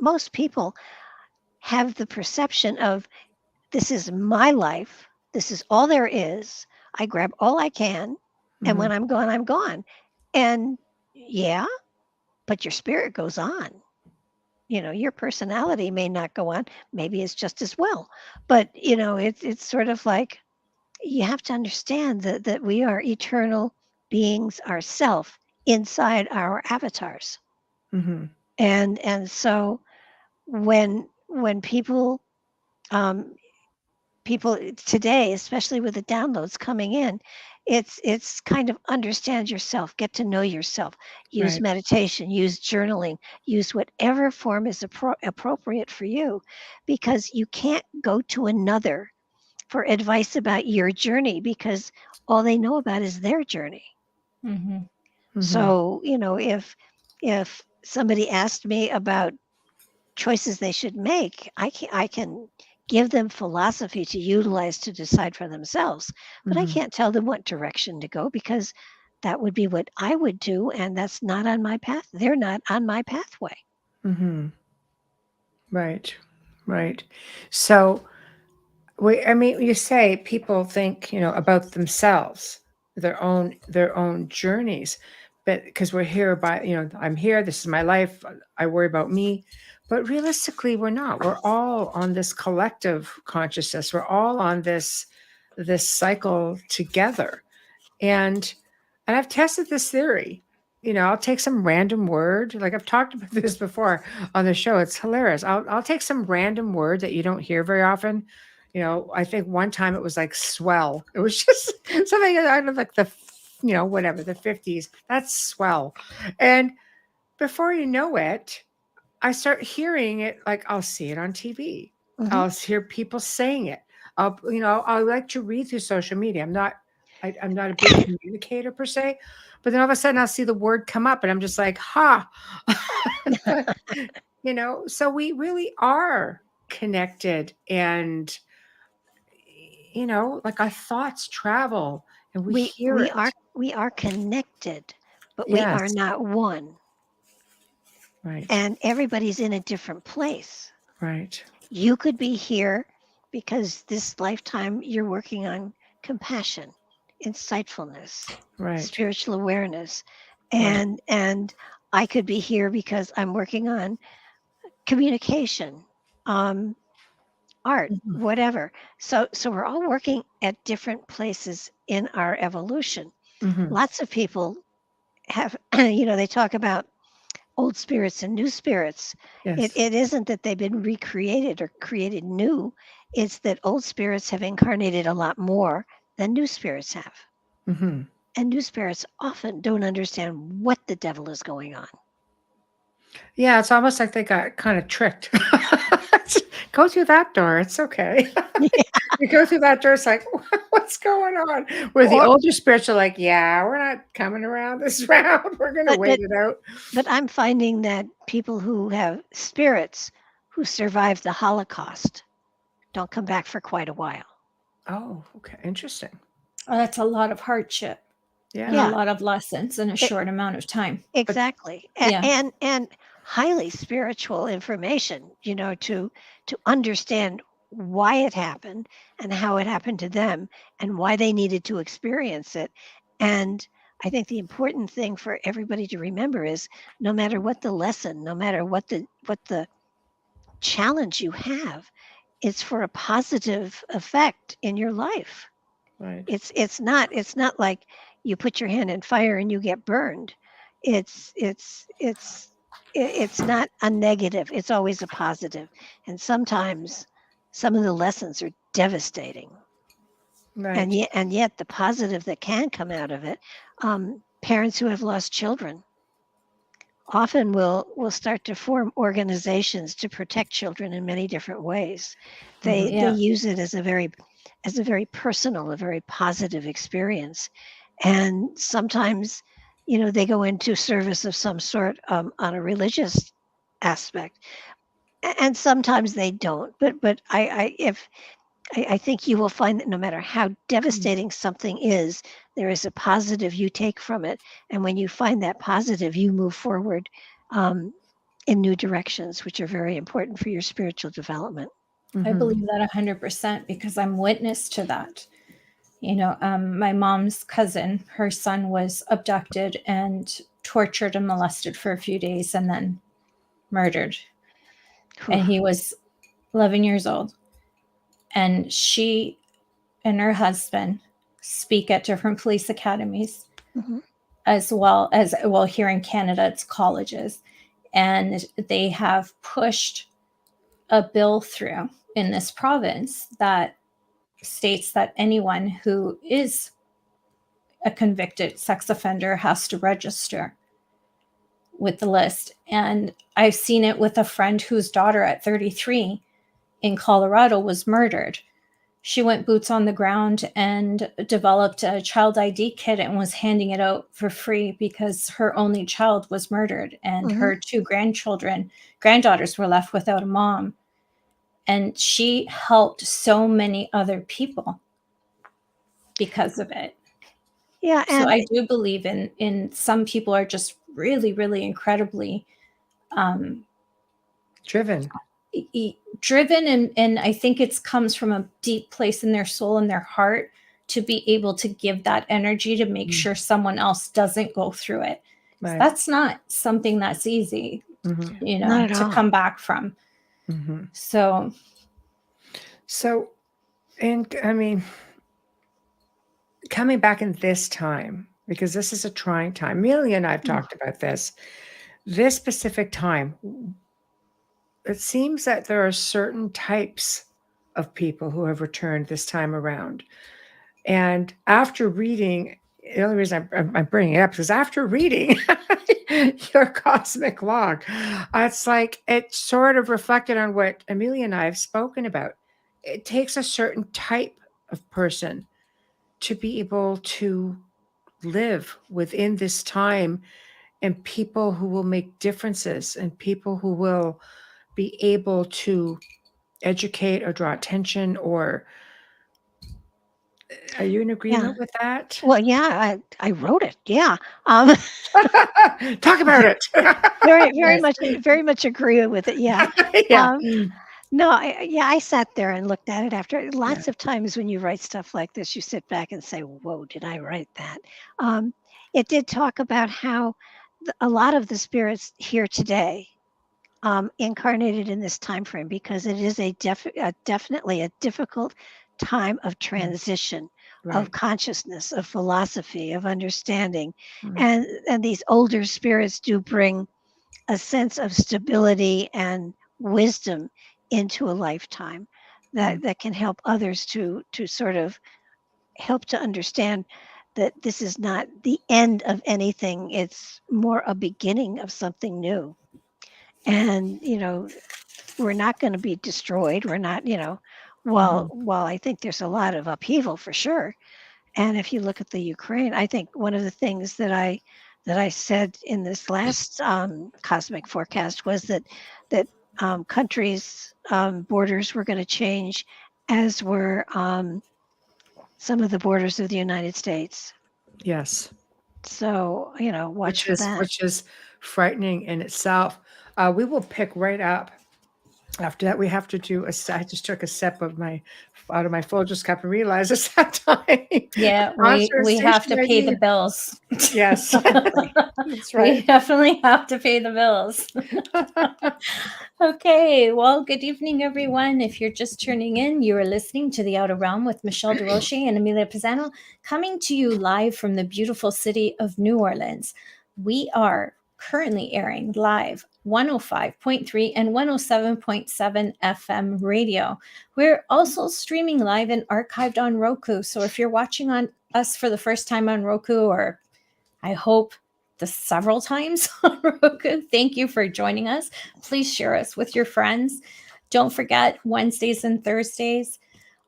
most people have the perception of, this is my life, this is all there is, I grab all I can, and when I'm gone, I'm gone. And yeah, but your spirit goes on. Your personality may not go on, maybe it's just as well, but it's sort of like, you have to understand that we are eternal beings ourselves inside our avatars. And so when people today, especially with the downloads coming in, It's kind of understand yourself, get to know yourself, use Right. meditation, use journaling, use whatever form is appropriate for you, because you can't go to another for advice about your journey because all they know about is their journey. Mm-hmm. So, if somebody asked me about choices they should make, I can give them philosophy to utilize to decide for themselves, but I can't tell them what direction to go because that would be what I would do, and that's not on my path. They're not on my pathway. Mm-hmm. Right. Right. So I mean, you say people think, about themselves, their own journeys, but because we're here by, I'm here, this is my life, I worry about me. But realistically, we're not. We're all on this collective consciousness. We're all on this cycle together. And I've tested this theory. I'll take some random word. Like I've talked about this before on the show. It's hilarious. I'll take some random word that you don't hear very often. I think one time it was like swell. It was just something out of like whatever, the 50s. That's swell. And before you know it, I start hearing it, like I'll see it on TV. I'll hear people saying it. I like to read through social media. I'm not a big communicator per se, but then all of a sudden I'll see the word come up and I'm just like, ha. So we really are connected, and like our thoughts travel and we hear we it. are connected, but we are Yes. not one. Right. And everybody's in a different place. Right. You could be here because this lifetime you're working on compassion, insightfulness, Right. spiritual awareness. Right. And I could be here because I'm working on communication, art, Mhm. whatever. So we're all working at different places in our evolution. Mhm. Lots of people have, they talk about old spirits and new spirits. Yes. It isn't that they've been recreated or created new. It's that old spirits have incarnated a lot more than new spirits have. Mm-hmm. And new spirits often don't understand what the devil is going on. Yeah, it's almost like they got kind of tricked. Go through that door. It's okay. You go through that door, it's like, what's going on? Where the Or, older spirits are like, yeah, we're not coming around this round. We're going to but, wait but, it out. but I'm finding that people who have spirits who survived the Holocaust don't come back for quite a while. Oh, okay. Interesting. Oh, that's a lot of hardship Yeah. and a lot of lessons in a It- short amount of time. Exactly. Yeah. And highly spiritual information, to understand why it happened and how it happened to them and why they needed to experience it. And I think the important thing for everybody to remember is no matter what the lesson, no matter what the challenge you have, it's for a positive effect in your life. Right. It's not like you put your hand in fire and you get burned. It's not a negative. It's always a positive. And sometimes some of the lessons are devastating. Right. And yet the positive that can come out of it, parents who have lost children often will start to form organizations to protect children in many different ways. They Yeah. use it as a very personal, a very positive experience. And sometimes, they go into service of some sort, on a religious aspect, and sometimes they don't. But I think you will find that no matter how devastating something is, there is a positive you take from it. And when you find that positive, you move forward, in new directions, which are very important for your spiritual development. I Mhm. believe that 100% because I'm witness to that. My mom's cousin, her son was abducted and tortured and molested for a few days and then murdered. And he was 11 years old. And she and her husband speak at different police academies, Mhm. as well as, well, here in Canada, it's colleges. And they have pushed a bill through in this province that states that anyone who is a convicted sex offender has to register with the list. And I've seen it with a friend whose daughter at 33 in Colorado was murdered. She went boots on the ground and developed a child ID kit and was handing it out for free because her only child was murdered, and her 2 granddaughters were left without a mom. And she helped so many other people because of it. Yeah. And so I do believe in some people are just really, really incredibly driven. Driven, and I think it comes from a deep place in their soul and their heart to be able to give that energy to make sure someone else doesn't go through it. Right. That's not something that's easy, you know, Not at to all. come back from. So, and I mean, coming back in this time, because this is a trying time. Amelia and I have talked about this specific time. It seems that there are certain types of people who have returned this time around. And after reading, the only reason I'm bringing it up is after reading your cosmic log, it's like it sort of reflected on what Amelia and I have spoken about. It takes a certain type of person to be able to live within this time, and people who will make differences, and people who will be able to educate or draw attention. Or are you in agreement with that? Well, yeah, I wrote it. Yeah. Talk about it. Very much agree with it. Yeah. Yeah. No, I sat there and looked at it after. Lots of times when you write stuff like this, you sit back and say, whoa, did I write that? It did talk about how a lot of the spirits here today incarnated in this time frame, because it is definitely a difficult time of transition, of consciousness, of philosophy, of understanding. And these older spirits do bring a sense of stability and wisdom into a lifetime that can help others to sort of help to understand that this is not the end of anything. It's more a beginning of something new. And, you know, we're not going to be destroyed. We're not, you know, while I think there's a lot of upheaval for sure. And if you look at the Ukraine, I think one of the things that I said in this last cosmic forecast was that countries' borders were going to change, as were some of the borders of the United States. Yes. So, you know, watch for that. Which is frightening in itself. We will pick right up. After that, we have to do I just took a sip out of my Folgers cup and realized it's that time. Yeah, we have to pay the bills. Yes. That's right. We definitely have to pay the bills. Okay, well, good evening, everyone. If you're just tuning in, you are listening to The Outer Realm with Michelle Desrochers and Amelia Pisano, coming to you live from the beautiful city of New Orleans. We are currently airing live 105.3 and 107.7 FM radio. We're also streaming live and archived on Roku. So if you're watching on us for the first time on Roku, or I hope the several times on Roku, thank you for joining us. Please share us with your friends. Don't forget Wednesdays and Thursdays.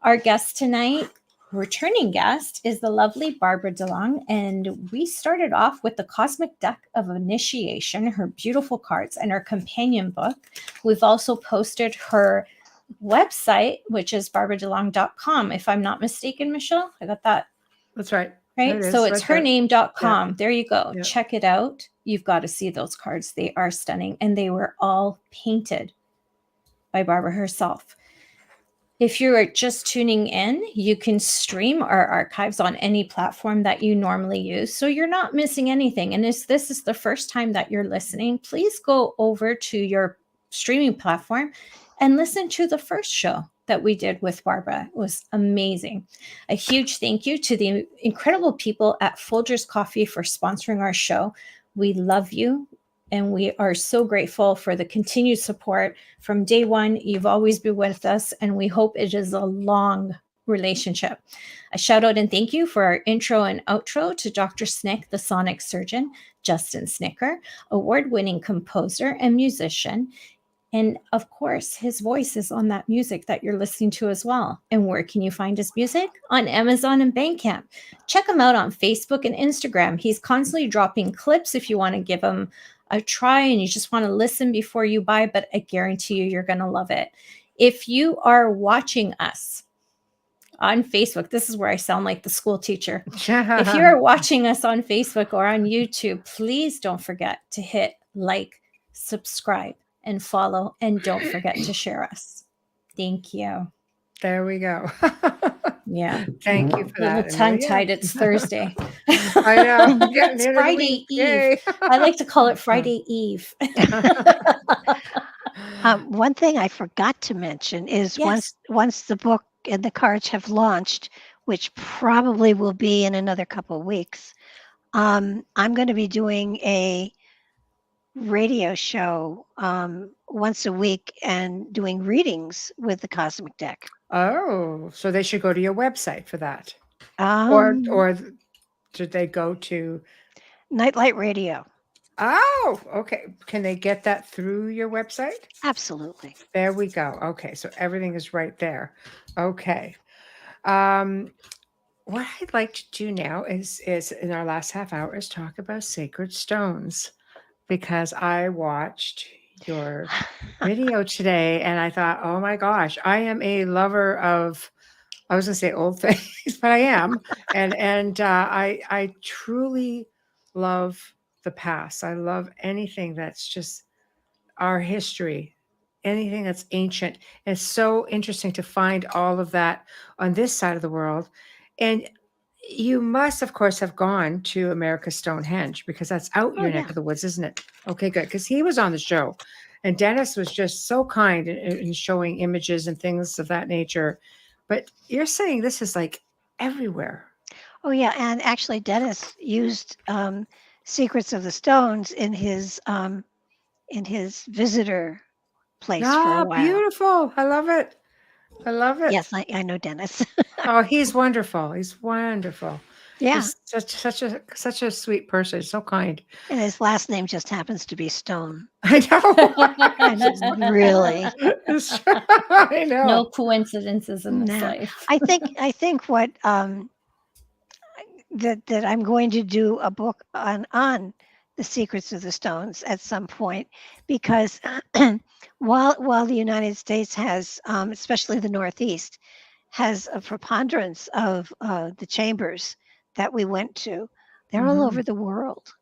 Our guest tonight, returning guest, is the lovely Barbara DeLong, and we started off with the Cosmic Deck of Initiation, her beautiful cards, and her companion book. We've also posted her website, which is barbaradelong.com, if I'm not mistaken, Michelle. I got that. That's right. Right? So it's hername.com. Yeah. There you go. Yeah. Check it out. You've got to see those cards. They are stunning, and they were all painted by Barbara herself. If you are just tuning in, you can stream our archives on any platform that you normally use, so you're not missing anything. And if this is the first time that you're listening, please go over to your streaming platform and listen to the first show that we did with Barbara. It was amazing. A huge thank you to the incredible people at Folgers Coffee for sponsoring our show. We love you. And we are so grateful for the continued support from day one. You've always been with us, and we hope it is a long relationship. A shout out and thank you for our intro and outro to Dr. Snick, the sonic surgeon, Justin Snicker, award-winning composer and musician. And of course, his voice is on that music that you're listening to as well. And where can you find his music? On Amazon and Bandcamp. Check him out on Facebook and Instagram. He's constantly dropping clips if you want to give him a try and you just want to listen before you buy, but I guarantee you, you're going to love it. If you are watching us on Facebook, this is where I sound like the school teacher. If you're watching us on Facebook or on YouTube, please don't forget to hit like, subscribe, and follow, and don't forget to share us. Thank you. There we go. Yeah. Thank you for that. Tongue-tied. It's Thursday. I know. It's Friday Eve. I like to call it Friday Eve. One thing I forgot to mention is once the book and the cards have launched, which probably will be in another couple of weeks, I'm going to be doing a radio show once a week and doing readings with the Cosmic Deck. Oh, so they should go to your website for that. Or should they go to Nightlight Radio? Oh, okay. Can they get that through your website? Absolutely. There we go. Okay, so everything is right there. Okay. What I'd like to do now is in our last half hour is talk about sacred stones, because I watched your video today and I thought, oh my gosh, I am a lover of, I was going to say old things, but I am. And I truly love the past. I love anything that's just our history, anything that's ancient. It's so interesting to find all of that on this side of the world. And you must, of course, have gone to America's Stonehenge, because that's out your neck of the woods, isn't it? Okay, good. Because he was on the show. And Dennis was just so kind in showing images and things of that nature. But you're saying this is like everywhere. Oh, yeah. And actually, Dennis used Secrets of the Stones in his visitor place for a while. Beautiful. I love it. I love it. Yes, I know Dennis. Oh, he's wonderful. He's wonderful. Yeah. He's such a sweet person. So kind. And his last name just happens to be Stone. I know. Really. I know. No coincidences in this life. I think what that I'm going to do a book on the Secrets of the Stones at some point, because while the United States has, especially the Northeast, has a preponderance of the chambers that we went to, they're all over the world,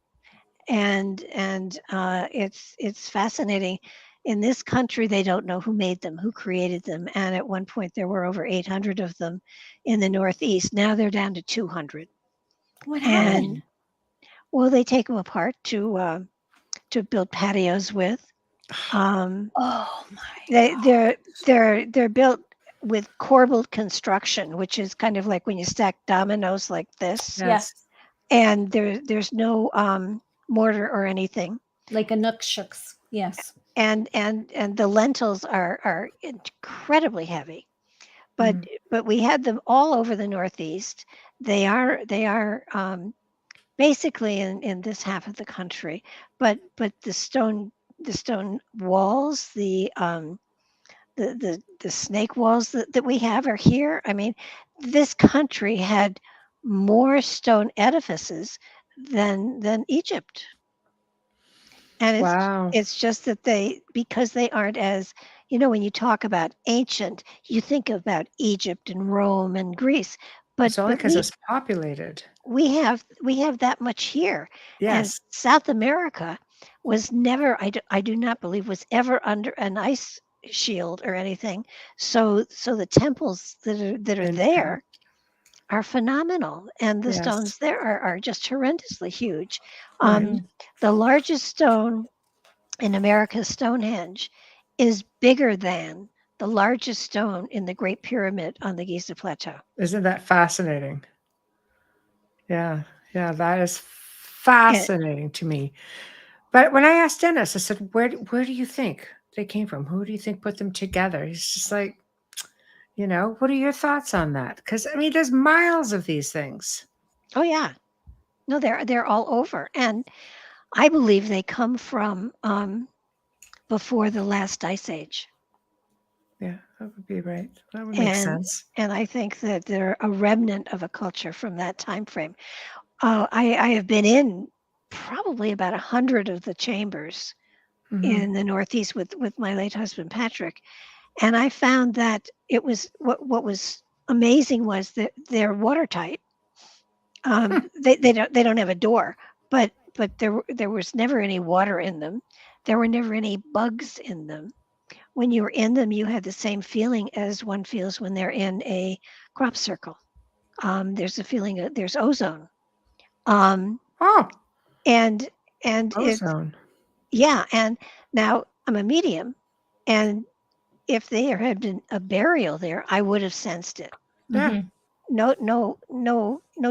and it's fascinating. In this country, they don't know who made them, who created them, and at one point there were over 800 of them in the Northeast. Now they're down to 200. What happened? Well, they take them apart to build patios with. Oh my! They're built with corbelled construction, which is kind of like when you stack dominoes like this. Yes. And there's no mortar or anything. Like a nook shucks. Yes. And the lentils are incredibly heavy. But we had them all over the Northeast. They are basically in this half of the country. But the stone walls, the snake walls that we have are here. I mean, this country had more stone edifices than Egypt. And it's just that because they aren't as, when you talk about ancient, you think about Egypt and Rome and Greece, but it's only because it's populated. We have that much here. Yes. And South America was never, I do not believe, was ever under an ice shield or anything. So the temples that are there are phenomenal, and the stones there are just horrendously huge. The largest stone in America's Stonehenge is bigger than the largest stone in the Great Pyramid on the Giza Plateau. Isn't that fascinating? Yeah, that is fascinating to me. But when I asked Dennis, I said, where do you think they came from? Who do you think put them together? He's just like, What are your thoughts on that? Because I mean, there's miles of these things. Oh yeah. No, they're all over. And I believe they come from before the last ice age. Yeah, that would be right. That would make sense. And I think that they're a remnant of a culture from that time frame. I have been in probably about 100 of the chambers in the Northeast with my late husband Patrick, and I found that it was what was amazing was that they're watertight. They don't have a door, but there was never any water in them. There were never any bugs in them. When you were in them, you had the same feeling as one feels when they're in a crop circle. There's a feeling that there's ozone. Oh, And it's ozone. yeah, and now I'm a medium, and if there had been a burial there, I would have sensed it. Yeah. No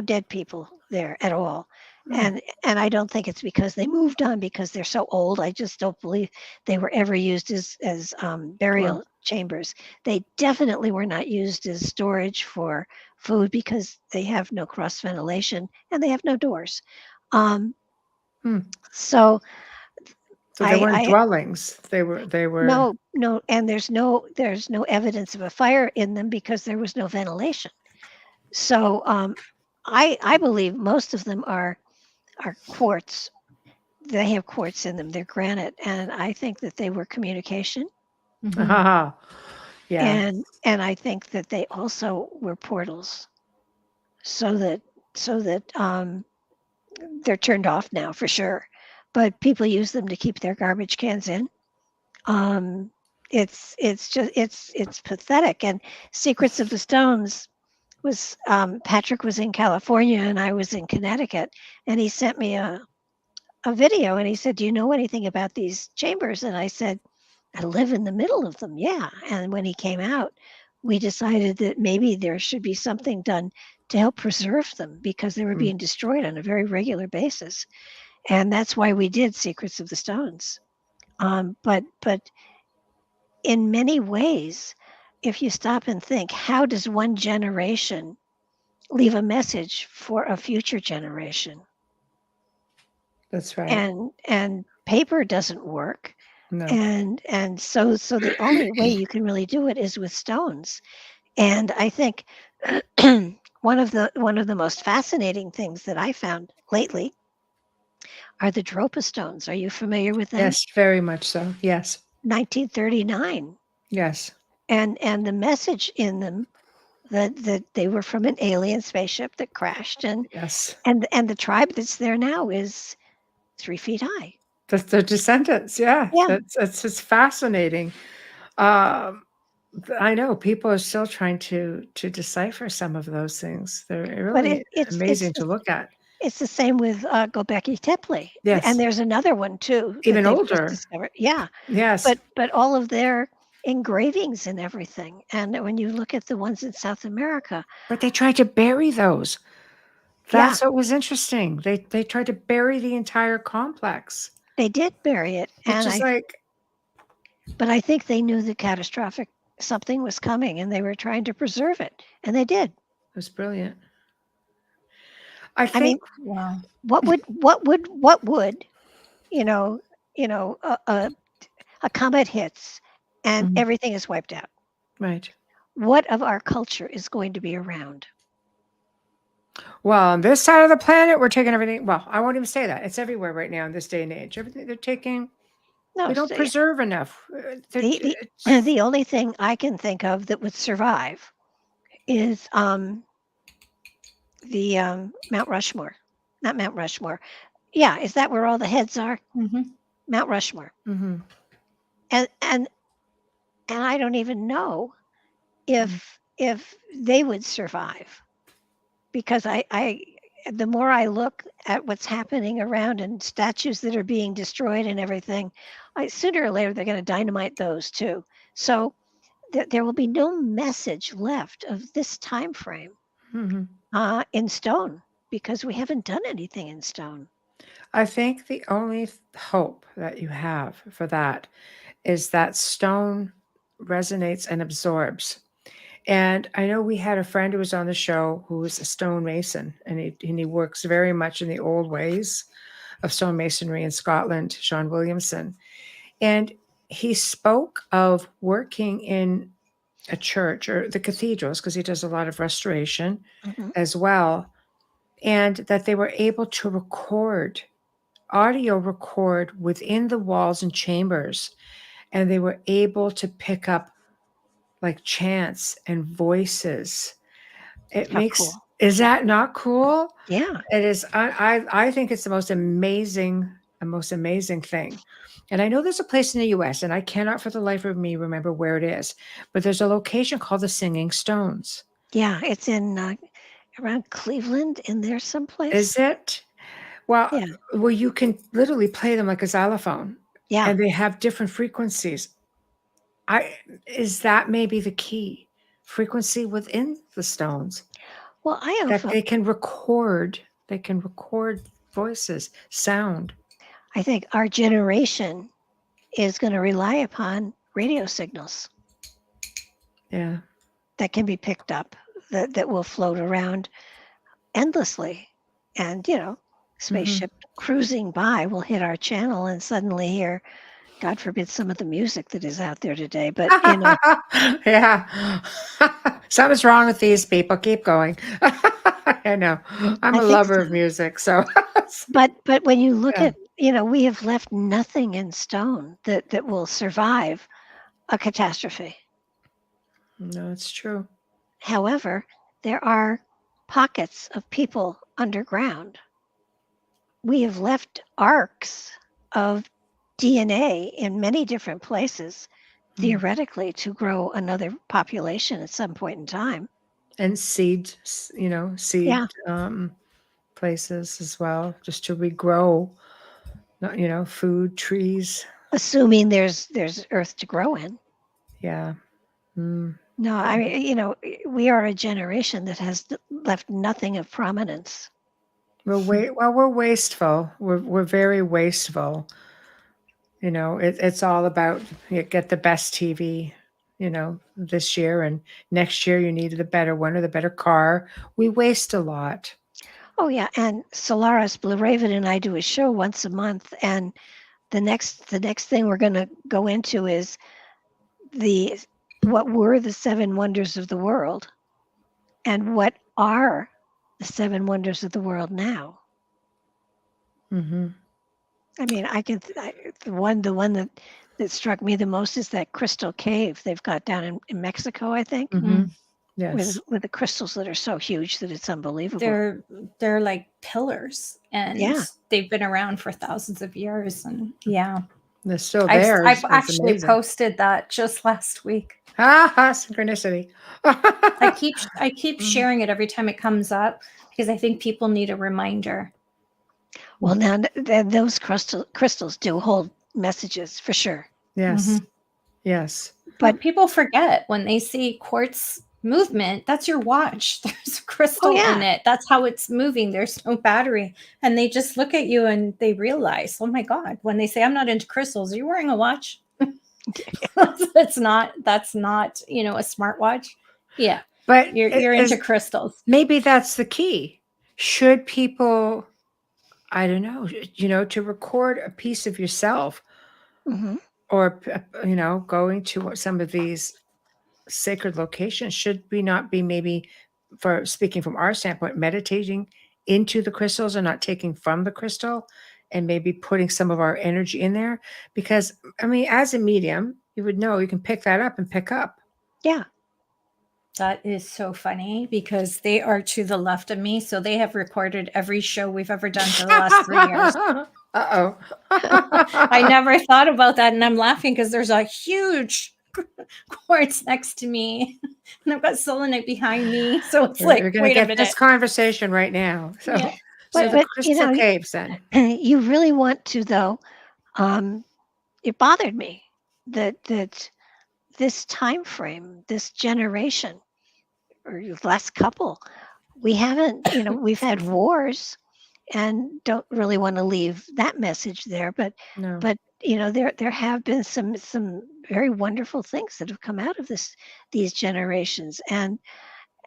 dead people there at all. Mm. And I don't think it's because they moved on because they're so old. I just don't believe they were ever used as burial chambers. They definitely were not used as storage for food because they have no cross ventilation and they have no doors. So they weren't dwellings. They were no, and there's no evidence of a fire in them because there was no ventilation. So I believe most of them are quartz. They have quartz in them. They're granite, and I think that they were communication. Yeah. And I think that they also were portals, so that they're turned off now for sure, but people use them to keep their garbage cans in. It's pathetic. And Secrets of the Stones was Patrick was in California and I was in Connecticut, and he sent me a video and he said, "Do you know anything about these chambers?" And I said, "I live in the middle of them." Yeah. And when he came out, we decided that maybe there should be something done to help preserve them because they were being destroyed on a very regular basis. And that's why we did Secrets of the Stones. But in many ways, if you stop and think, how does one generation leave a message for a future generation? That's right. And paper doesn't work. No. And so the only way you can really do it is with stones. And I think one of the most fascinating things that I found lately are the Dropa stones. Are you familiar with them? Yes, very much so. Yes. 1939. Yes. And the message in them that they were from an alien spaceship that crashed, and yes, and the tribe that's there now is 3 feet high. That's their descendants. Yeah. That's just fascinating. I know people are still trying to decipher some of those things. They're really amazing to look at. It's the same with Göbekli Tepe. Yes. And there's another one too. Even older. Yeah. Yes. But all of their engravings and everything. And when you look at the ones in South America. But they tried to bury those. That's what was interesting. They tried to bury the entire complex. They did bury it. But I think they knew the catastrophic something was coming and they were trying to preserve it. And they did. It was brilliant. I mean, wow. What would a comet hits and everything is wiped out. Right. What of our culture is going to be around? Well, on this side of the planet, we're taking everything. Well, I won't even say that. It's everywhere right now in this day and age. Everything they're taking. No, we don't preserve enough. The only thing I can think of that would survive is the Mount Rushmore. Not Mount Rushmore. Yeah, is that where all the heads are? Mm-hmm. Mount Rushmore. Mm-hmm. And I don't even know if they would survive, because the more I look at what's happening around and statues that are being destroyed and everything, sooner or later they're going to dynamite those too. So there will be no message left of this time frame in stone, because we haven't done anything in stone. I think the only hope that you have for that is that stone resonates and absorbs. And I know we had a friend who was on the show who was a stonemason, and he works very much in the old ways of stonemasonry in Scotland, Sean Williamson. And he spoke of working in a church or the cathedrals, because he does a lot of restoration as well, and that they were able to audio record within the walls and chambers, and they were able to pick up like chants and voices. Cool. Is that not cool? Yeah. It is. I think it's the most amazing thing. And I know there's a place in the US, and I cannot for the life of me remember where it is, but there's a location called the Singing Stones. Yeah, it's in around Cleveland, in there someplace. Is it? Well, Yeah. well, you can literally play them like a xylophone. Yeah. And they have different frequencies. Is that maybe the key? Frequency within the stones. Well, that they can record voices, sound. I think our generation is going to rely upon radio signals. Yeah. That can be picked up, that will float around endlessly. And, spaceship cruising by will hit our channel and suddenly hear, God forbid, some of the music that is out there today. But, yeah. Something's wrong with these people. Keep going. I know. I'm a lover of music. So, but when you look at, we have left nothing in stone that will survive a catastrophe. No, it's true. However, there are pockets of people underground. We have left arcs of DNA in many different places, theoretically, to grow another population at some point in time. And seed places as well, just to regrow, food, trees. Assuming there's earth to grow in. Yeah. No, I mean, we are a generation that has left nothing of prominence. We're wasteful. We're very wasteful. It's all about get the best TV, this year, and next year you needed a better one or the better car. We waste a lot. Oh yeah, and Solaris Blue Raven and I do a show once a month, and the next thing we're going to go into is what were the 7 wonders of the world, and what are the 7 wonders of the world now. I mean, the one that struck me the most is that crystal cave they've got down in Mexico, I think. Yes. With the crystals that are so huge that it's unbelievable. They're like pillars, and they've been around for thousands of years, and they're still there. I've actually posted that just last week. Synchronicity. I keep sharing it every time it comes up, because I think people need a reminder. Well, now those crystals do hold messages for sure. Yes. Yes. But people forget when they see quartz movement, that's your watch. There's a crystal in it. That's how it's moving. There's no battery. And they just look at you and they realize, oh my God, when they say, I'm not into crystals, are you wearing a watch? that's not, a smartwatch. Yeah. But you're into crystals. Maybe that's the key. Should people, I don't know, to record a piece of yourself, or, going to some of these sacred locations, should we not be, maybe, for speaking from our standpoint, meditating into the crystals and not taking from the crystal, and maybe putting some of our energy in there? Because, I mean, as a medium, you would know you can pick that up and pick up. Yeah. That is so funny, because they are to the left of me. So they have recorded every show we've ever done for the last 3 years. Uh-oh. I never thought about that. And I'm laughing because there's a huge quartz next to me. And I've got selenite behind me. So it's We're going to get a this conversation right now. So, yeah. So the crystal caves then. You really want to, though. It bothered me that this time frame, this generation, or last couple, we haven't, we've had wars, and don't really want to leave that message there, but there have been some very wonderful things that have come out of these generations, and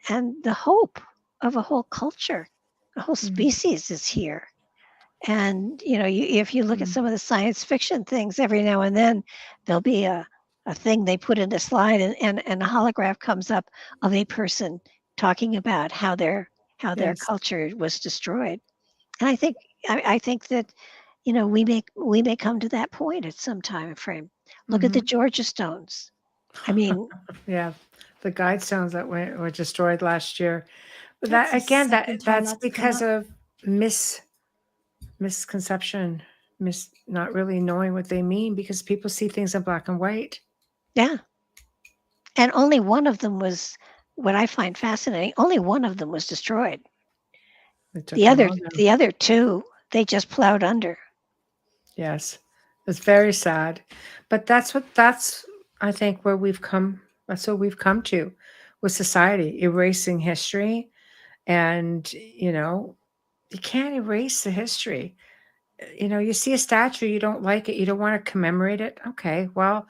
the hope of a whole culture, a whole species is here. And if you look at some of the science fiction things, every now and then there'll be a thing they put in a slide, and a holograph comes up of a person talking about how their culture was destroyed. And I think that we may come to that point at some time frame. Look at the Georgia Stones. I mean, yeah, the guidestones that were destroyed last year. But That's that the again, second time that's that's come because up. of misconception, not really knowing what they mean, because people see things in black and white. yeah. And only one of them was, what I find fascinating, only one of them was destroyed. They took The them other all down. the other two, they just plowed under. Yes, it's very sad, but that's I think where we've come. That's what we've come to with society, erasing history, and you can't erase the history. You see a statue, you don't like it, you don't want to commemorate it. Okay, well,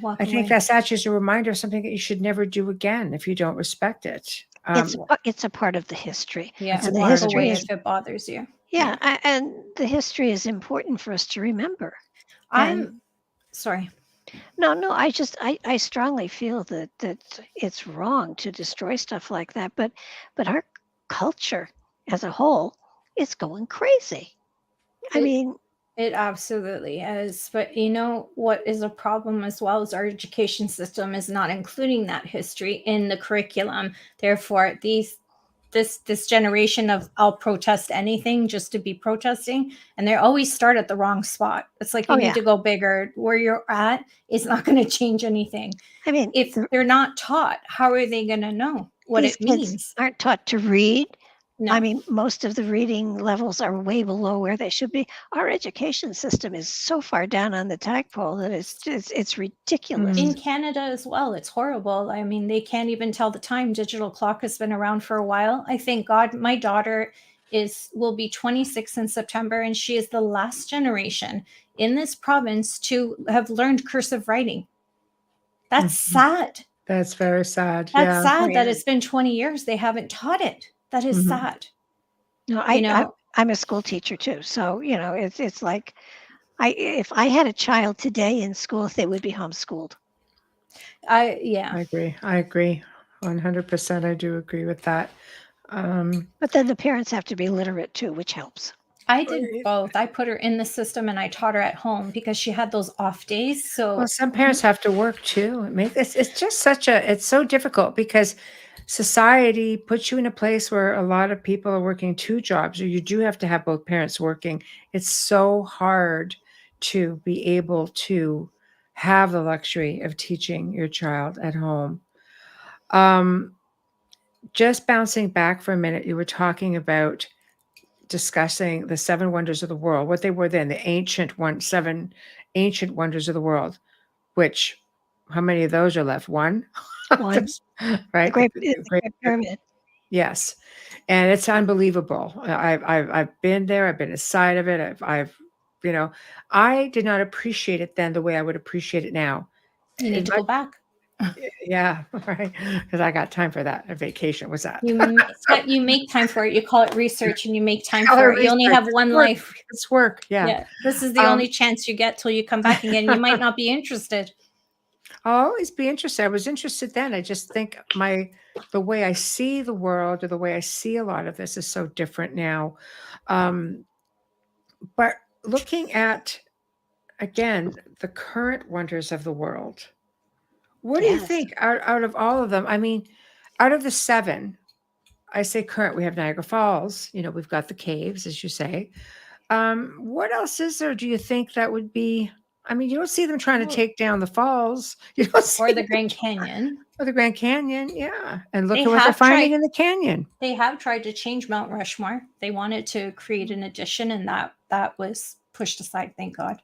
Walk I think away. that statue is a reminder of something that you should never do again if you don't respect it. It's a part of the history. Yeah, It's a And the part of history away it. is, if it bothers you. yeah, and the history is important for us to remember. I'm sorry. No, I strongly feel that it's wrong to destroy stuff like that, but our culture as a whole is going crazy. I mean, It absolutely is. But you know what is a problem as well, is our education system is not including that history in the curriculum. Therefore, this generation of I'll protest anything just to be protesting, and they always start at the wrong spot. It's like you need to go bigger. Where you're at is not going to change anything. I mean, If they're not taught, how are they going to know what these it kids means? aren't taught to read. No. I mean, most of the reading levels are way below where they should be. Our education system is so far down on the tagpole that it's ridiculous. In Canada as well, it's horrible. I mean, they can't even tell the time. Digital clock has been around for a while. I thank God my daughter will be 26 in September, and she is the last generation in this province to have learned cursive writing. That's sad. That's very sad. That's sad that it's been 20 years they haven't taught it. That is sad. No, I'm a school teacher too, so it's like if I had a child today in school, they would be homeschooled. I agree 100%. I do agree with that. But then the parents have to be literate too, which helps. I did both. I put her in the system and I taught her at home because she had those off days. So some parents have to work too. It's just it's so difficult because society puts you in a place where a lot of people are working two jobs, or you do have to have both parents working. It's so hard to be able to have the luxury of teaching your child at home. Just bouncing back for a minute, you were talking about discussing the seven wonders of the world, what they were then, the seven ancient wonders of the world, which, how many of those are left? One? One. Right? The Great Pyramid. Yes. And it's unbelievable. I've been there. I've been inside of it. I did not appreciate it then the way I would appreciate it now. You need to go back. Yeah, right. Because I got time for that. A vacation was that. You make time for it. You call it research, and you make time for it. You only have one life. It's work. Yeah. This is the only chance you get till you come back again. You might not be interested. I'll always be interested. I was interested then. I just think the way I see the world, or the way I see a lot of this, is so different now. But looking at, again, the current wonders of the world, what do you think out of all of them? I mean, out of the seven, I say current, we have Niagara Falls, we've got the caves, as you say. What else is there, do you think, that would be, I mean, you don't see them trying to take down the falls. You don't see or the Grand Canyon. Or the Grand Canyon, yeah. And look at what they're finding in the canyon. They have tried to change Mount Rushmore. They wanted to create an addition, and that was pushed aside, thank God.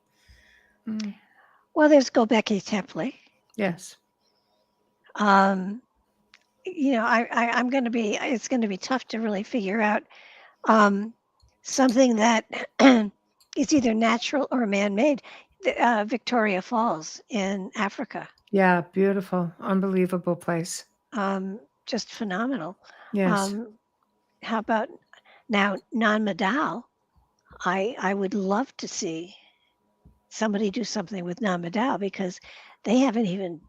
Well, there's Göbekli Tepe. Yes. It's going to be tough to really figure out something that is either natural or man-made. Victoria Falls in Africa. Yeah, beautiful, unbelievable place. Just phenomenal. Yes. How about now non-modal? I would love to see somebody do something with non-modal because they haven't even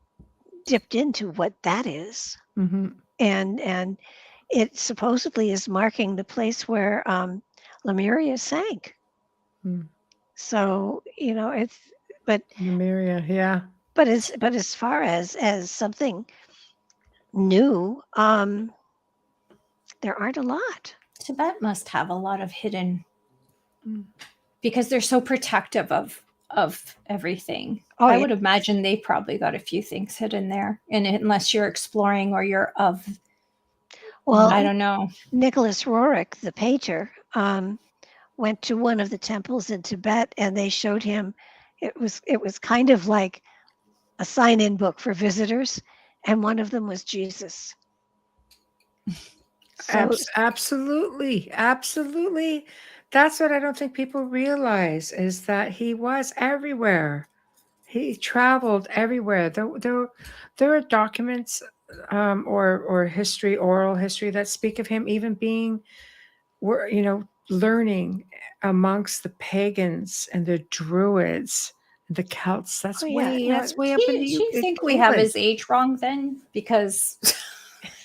dipped into what that is. Mm-hmm. And it supposedly is marking the place where Lemuria sank. Mm. So it's Lemuria, yeah. but as far as something new, there aren't a lot. Tibet must have a lot of hidden, because they're so protective of everything. Oh, I yeah. would imagine they probably got a few things hidden there, and unless you're exploring or you're Well, I don't know. Nicholas Roerich, the painter, went to one of the temples in Tibet, and they showed him. It was kind of like a sign-in book for visitors, and one of them was Jesus. So Absolutely. That's what I don't think people realize, is that he was everywhere. He traveled everywhere. There are documents or history, oral history, that speak of him even being, learning amongst the pagans and the Druids, the Celts. That's Oh, yeah, way no, that's way up in the Do you UK. think we have his age wrong then? Because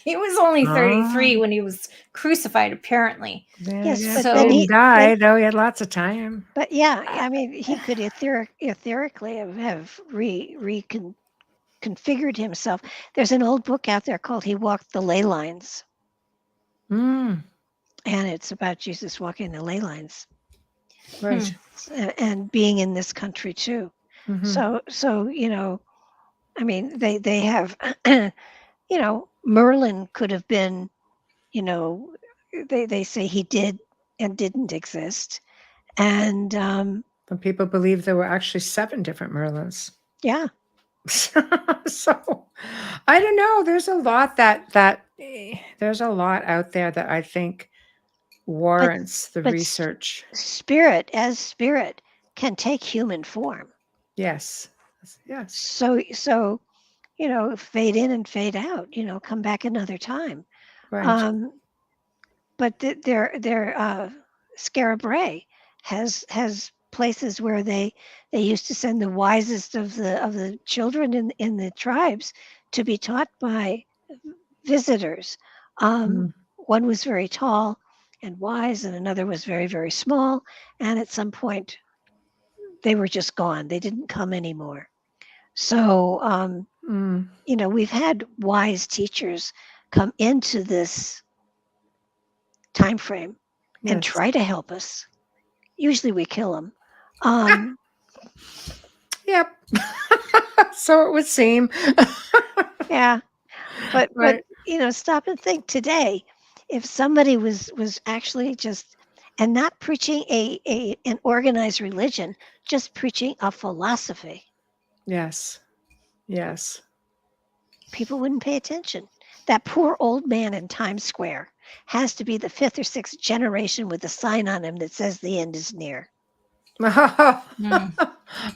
he was only 33 when he was crucified, apparently. Yes, Yeah, but so then he he died, though. He had lots of time. But yeah, I mean, he could etherically have reconfigured himself. There's an old book out there called "He Walked the Ley Lines," Mm, and it's about Jesus walking the ley lines right. and being in this country too. Mhm. So I mean, they have, Merlin could have been, they say he did and didn't exist, and But people believe there were actually 7 different Merlins. yeah. So, I don't know. There's a lot there's a lot out there that I think warrants the but research. spirit can take human form. Yes. Yes. So fade in and fade out. Come back another time. Right. But their Scarab Ray has places where they used to send the wisest of the children in the tribes to be taught by visitors. Mm. One was very tall and wise, and another was very, very small. And at some point, they were just gone. They didn't come anymore. So, Mm. we've had wise teachers come into this time frame and Yes. try to help us. Usually we kill them. Yep. So it would seem. Yeah. But Right. stop and think today, if somebody was actually just and not preaching an organized religion, just preaching a philosophy, Yes. Yes. people wouldn't pay attention. That poor old man in Times Square has to be the 5th or 6th generation with a sign on him that says the end is near.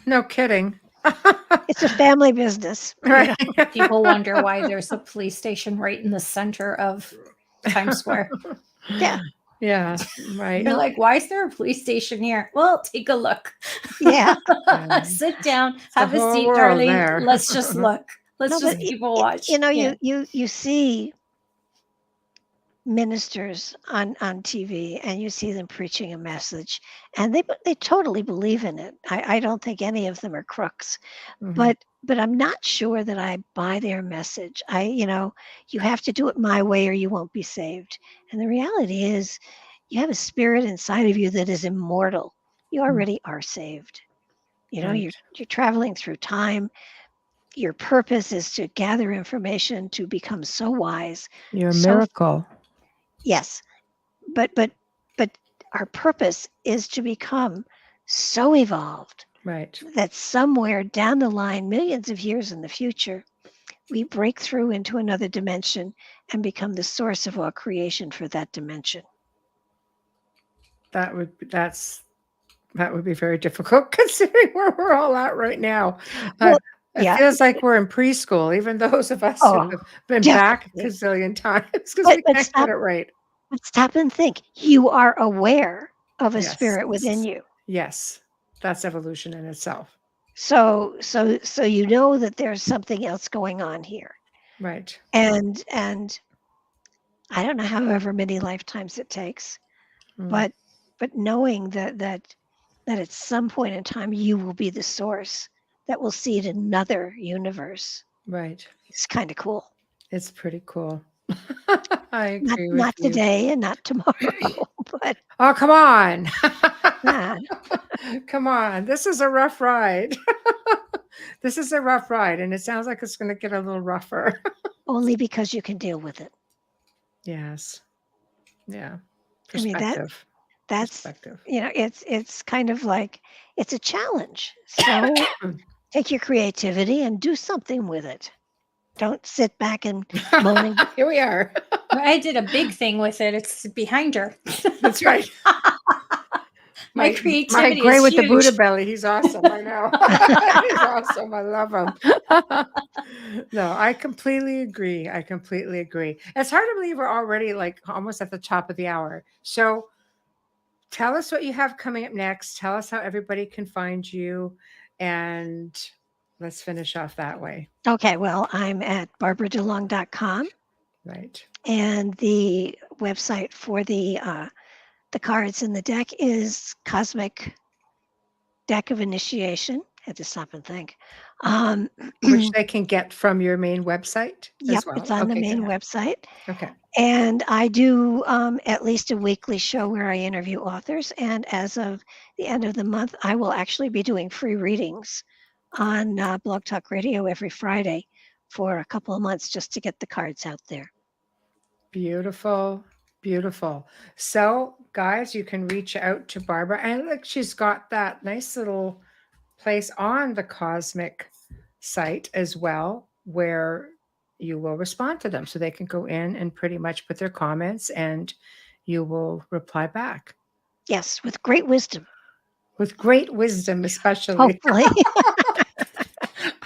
No kidding. It's a family business. Right. people wonder why there's a police station right in the center of Times Square. Yeah. Yeah. Right. You're like, why is there a police station here? Well, take a look. Yeah. Sit down, the have a whole seat, world darling. there. Let's just look. Let's No, just but people watch. Yeah. you see ministers on TV, and you see them preaching a message, and they totally believe in it. I don't think any of them are crooks, Mhm. but I'm not sure that I buy their message. You have to do it my way or you won't be saved. And the reality is, you have a spirit inside of you that is immortal. You already are saved. Right. You're traveling through time. Your purpose is to gather information to become so wise. You're a So miracle. yes, but our purpose is to become so evolved Right. that somewhere down the line, millions of years in the future, we break through into another dimension and become the source of all creation for that dimension. That's that would be very difficult considering where we're all at right now. Well, It yeah. feels like we're in preschool, even those of us who Oh, have been back a definitely. gazillion times because But we but can't get stop it right. but stop and think. You are aware of a Yes. spirit within you. Yes. That's evolution in itself. So you know that there's something else going on here. Right. And I don't know however many lifetimes it takes, Mm. but knowing that at some point in time you will be the source that will seed another universe. Right. It's kind of cool. It's pretty cool. I Not agree with not you. today and not tomorrow, but Oh, come on. ah, Come on. This is a rough ride. This is a rough ride, and it sounds like it's going to get a little rougher. only because you can deal with it. Yes. Yeah. I mean Perspective. that's Perspective. it's kind of like it's a challenge. So take your creativity and do something with it. Don't sit back and moaning. Here we are. I did a big thing with it. It's behind her. That's right. My My creativity gray is with the huge. Buddha belly. He's awesome. I know. He's awesome. I love him. No, I completely agree. I completely agree. It's hard to believe we're already like almost at the top of the hour. So tell us what you have coming up next. Tell us how everybody can find you. And let's finish off that way. Okay, well, I'm at barbaradelong.com, Right. and the website for the cards in the deck is Cosmic Deck of Initiation. Had to stop and think. Which they can get from your main website Yep, as well. it's on the Okay, main good. website. Okay. And I do at least a weekly show where I interview authors. And as of the end of the month, I will actually be doing free readings on Blog Talk Radio every Friday for a couple of months just to get the cards out there. Beautiful. Beautiful. So, guys, you can reach out to Barbara. And look, she's got that nice little place on the Cosmic site as well where you will respond to them. So they can go in and pretty much put their comments and you will reply back. Yes, with great wisdom. With great wisdom, especially. Hopefully.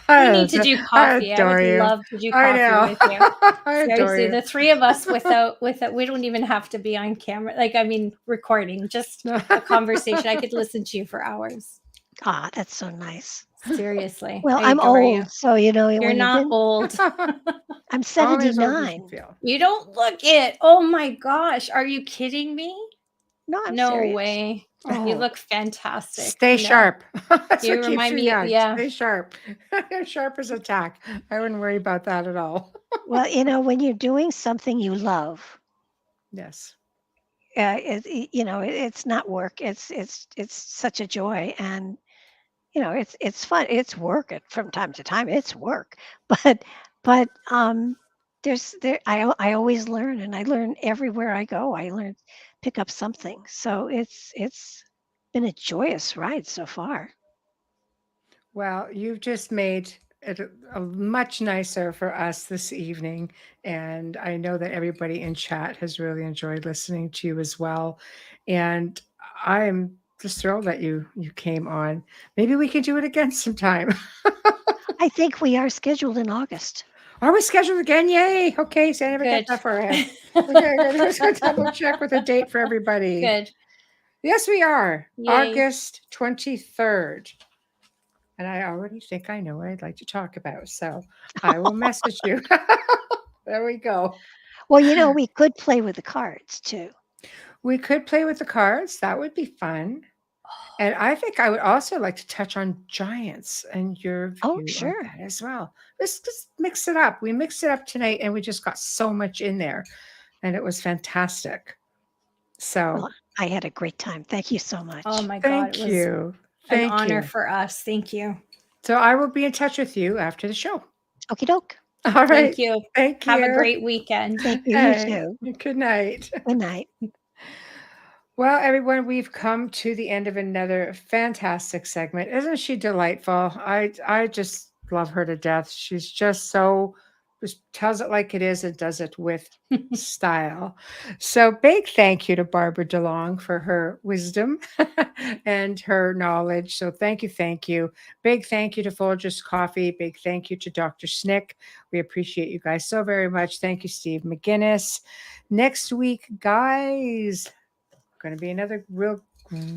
We need to do coffee. I would love to do coffee with you. Seriously, the three of us without we don't even have to be on camera. Like, I mean, recording, just a conversation. I could listen to you for hours. Ah, that's so nice. Seriously. Well, I'm old, so You're not old. I'm 79. You don't look it. Oh my gosh. Are you kidding me? No, I'm no serious. way. Oh. You look fantastic. Stay sharp. That's You what remind keeps you me, young. yeah. Stay sharp. You're sharp as a tack. I wouldn't worry about that at all. Well, when you're doing something you love, yes, it's not work. It's such a joy, and it's fun. It's work from time to time. It's work, but I always learn, and I learn everywhere I go. I pick up something. So it's been a joyous ride so far. Well, you've just made it a much nicer for us this evening. And I know that everybody in chat has really enjoyed listening to you as well. And I'm just thrilled that you came on. Maybe we can do it again sometime. I think we are scheduled in August. Are we scheduled again? Yay. Okay, so I never got that far ahead. Okay, I'm just going to double check with a date for everybody. Good. Yes, we are. Yay. August 23rd. And I already think I know what I'd like to talk about. So I will message you. There we go. Well, we could play with the cards too. We could play with the cards. That would be fun. And I think I would also like to touch on giants and your view on that as well. Let's just mix it up. We mixed it up tonight and we just got so much in there. And it was fantastic. So well, I had a great time. Thank you so much. Oh my God. Thank you. An honor for us. Thank you. So I will be in touch with you after the show. Okie doke. All right. Thank you. Thank you. Have a great weekend. Thank you. You too. Good night. Good night. Well, everyone, we've come to the end of another fantastic segment. Isn't she delightful? I just love her to death. She's just so just tells it like it is and does it with style. So big thank you to Barbara DeLong for her wisdom and her knowledge. So thank you, thank you. Big thank you to Folgers Coffee. Big thank you to Dr. Snick. We appreciate you guys so very much. Thank you, Steve McGinnis. Next week, guys, going to be another real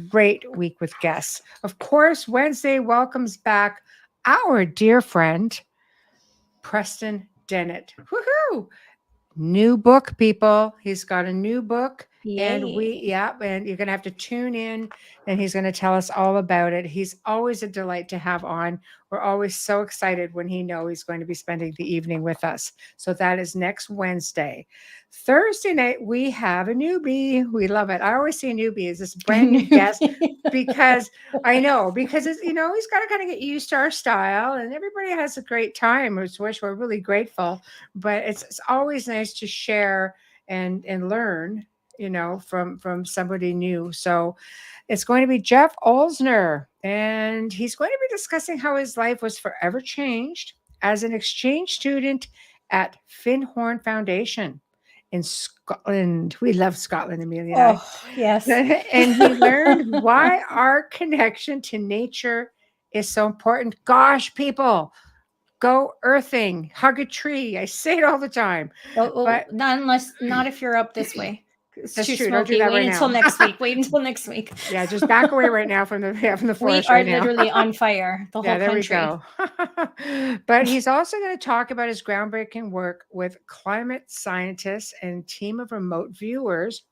great week with guests. Of course, Wednesday welcomes back our dear friend, Preston Dennett. Woohoo! New book, people. He's got a new book. And and you're going to have to tune in and he's going to tell us all about it. He's always a delight to have on. We're always so excited when he knows he's going to be spending the evening with us. So that is next Wednesday. Thursday night, we have a newbie. We love it. I always say newbie is this brand new guest because it's, he's got to kind of get used to our style and everybody has a great time, which we're really grateful. But it's always nice to share and learn, from somebody new. So it's going to be Jeff Olsner, and he's going to be discussing how his life was forever changed as an exchange student at Finhorn Foundation in Scotland. We love Scotland, Amelia. Oh, yes. And he learned why our connection to nature is so important. Gosh, people, go earthing, hug a tree. I say it all the time. But not if you're up this way. It's that's too true. smoky. Don't do that Wait right until now. next week. Wait until next week. Yeah, just back away right now from the forest. We are right now. literally on fire. The whole there country. We go. But he's also going to talk about his groundbreaking work with climate scientists and team of remote viewers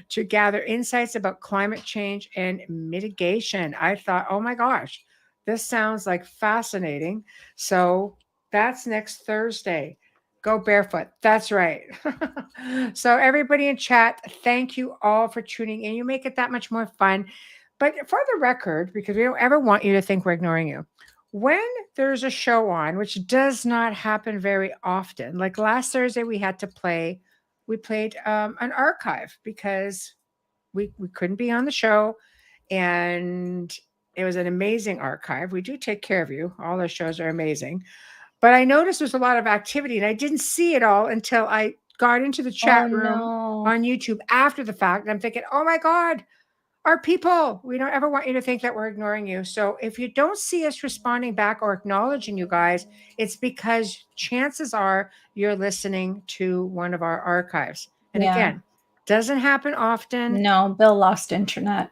to gather insights about climate change and mitigation. I thought, oh my gosh, this sounds like fascinating. So that's next Thursday. Go barefoot. That's right. So everybody in chat, thank you all for tuning in. You make it that much more fun. But for the record, because we don't ever want you to think we're ignoring you, when there's a show on, which does not happen very often, like last Thursday we played an archive because we couldn't be on the show, and it was an amazing archive. We do take care of you. All those shows are amazing. But I noticed there's a lot of activity, and I didn't see it all until I got into the chat room on YouTube after the fact. And I'm thinking, oh my God, our people, we don't ever want you to think that we're ignoring you. So if you don't see us responding back or acknowledging you guys, it's because chances are you're listening to one of our archives. And again, doesn't happen often. No, Bill lost internet.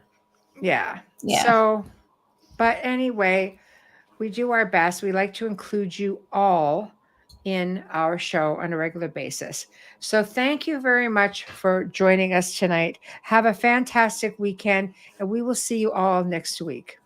Yeah. So, but anyway, we do our best. We like to include you all in our show on a regular basis. So thank you very much for joining us tonight. Have a fantastic weekend, and we will see you all next week.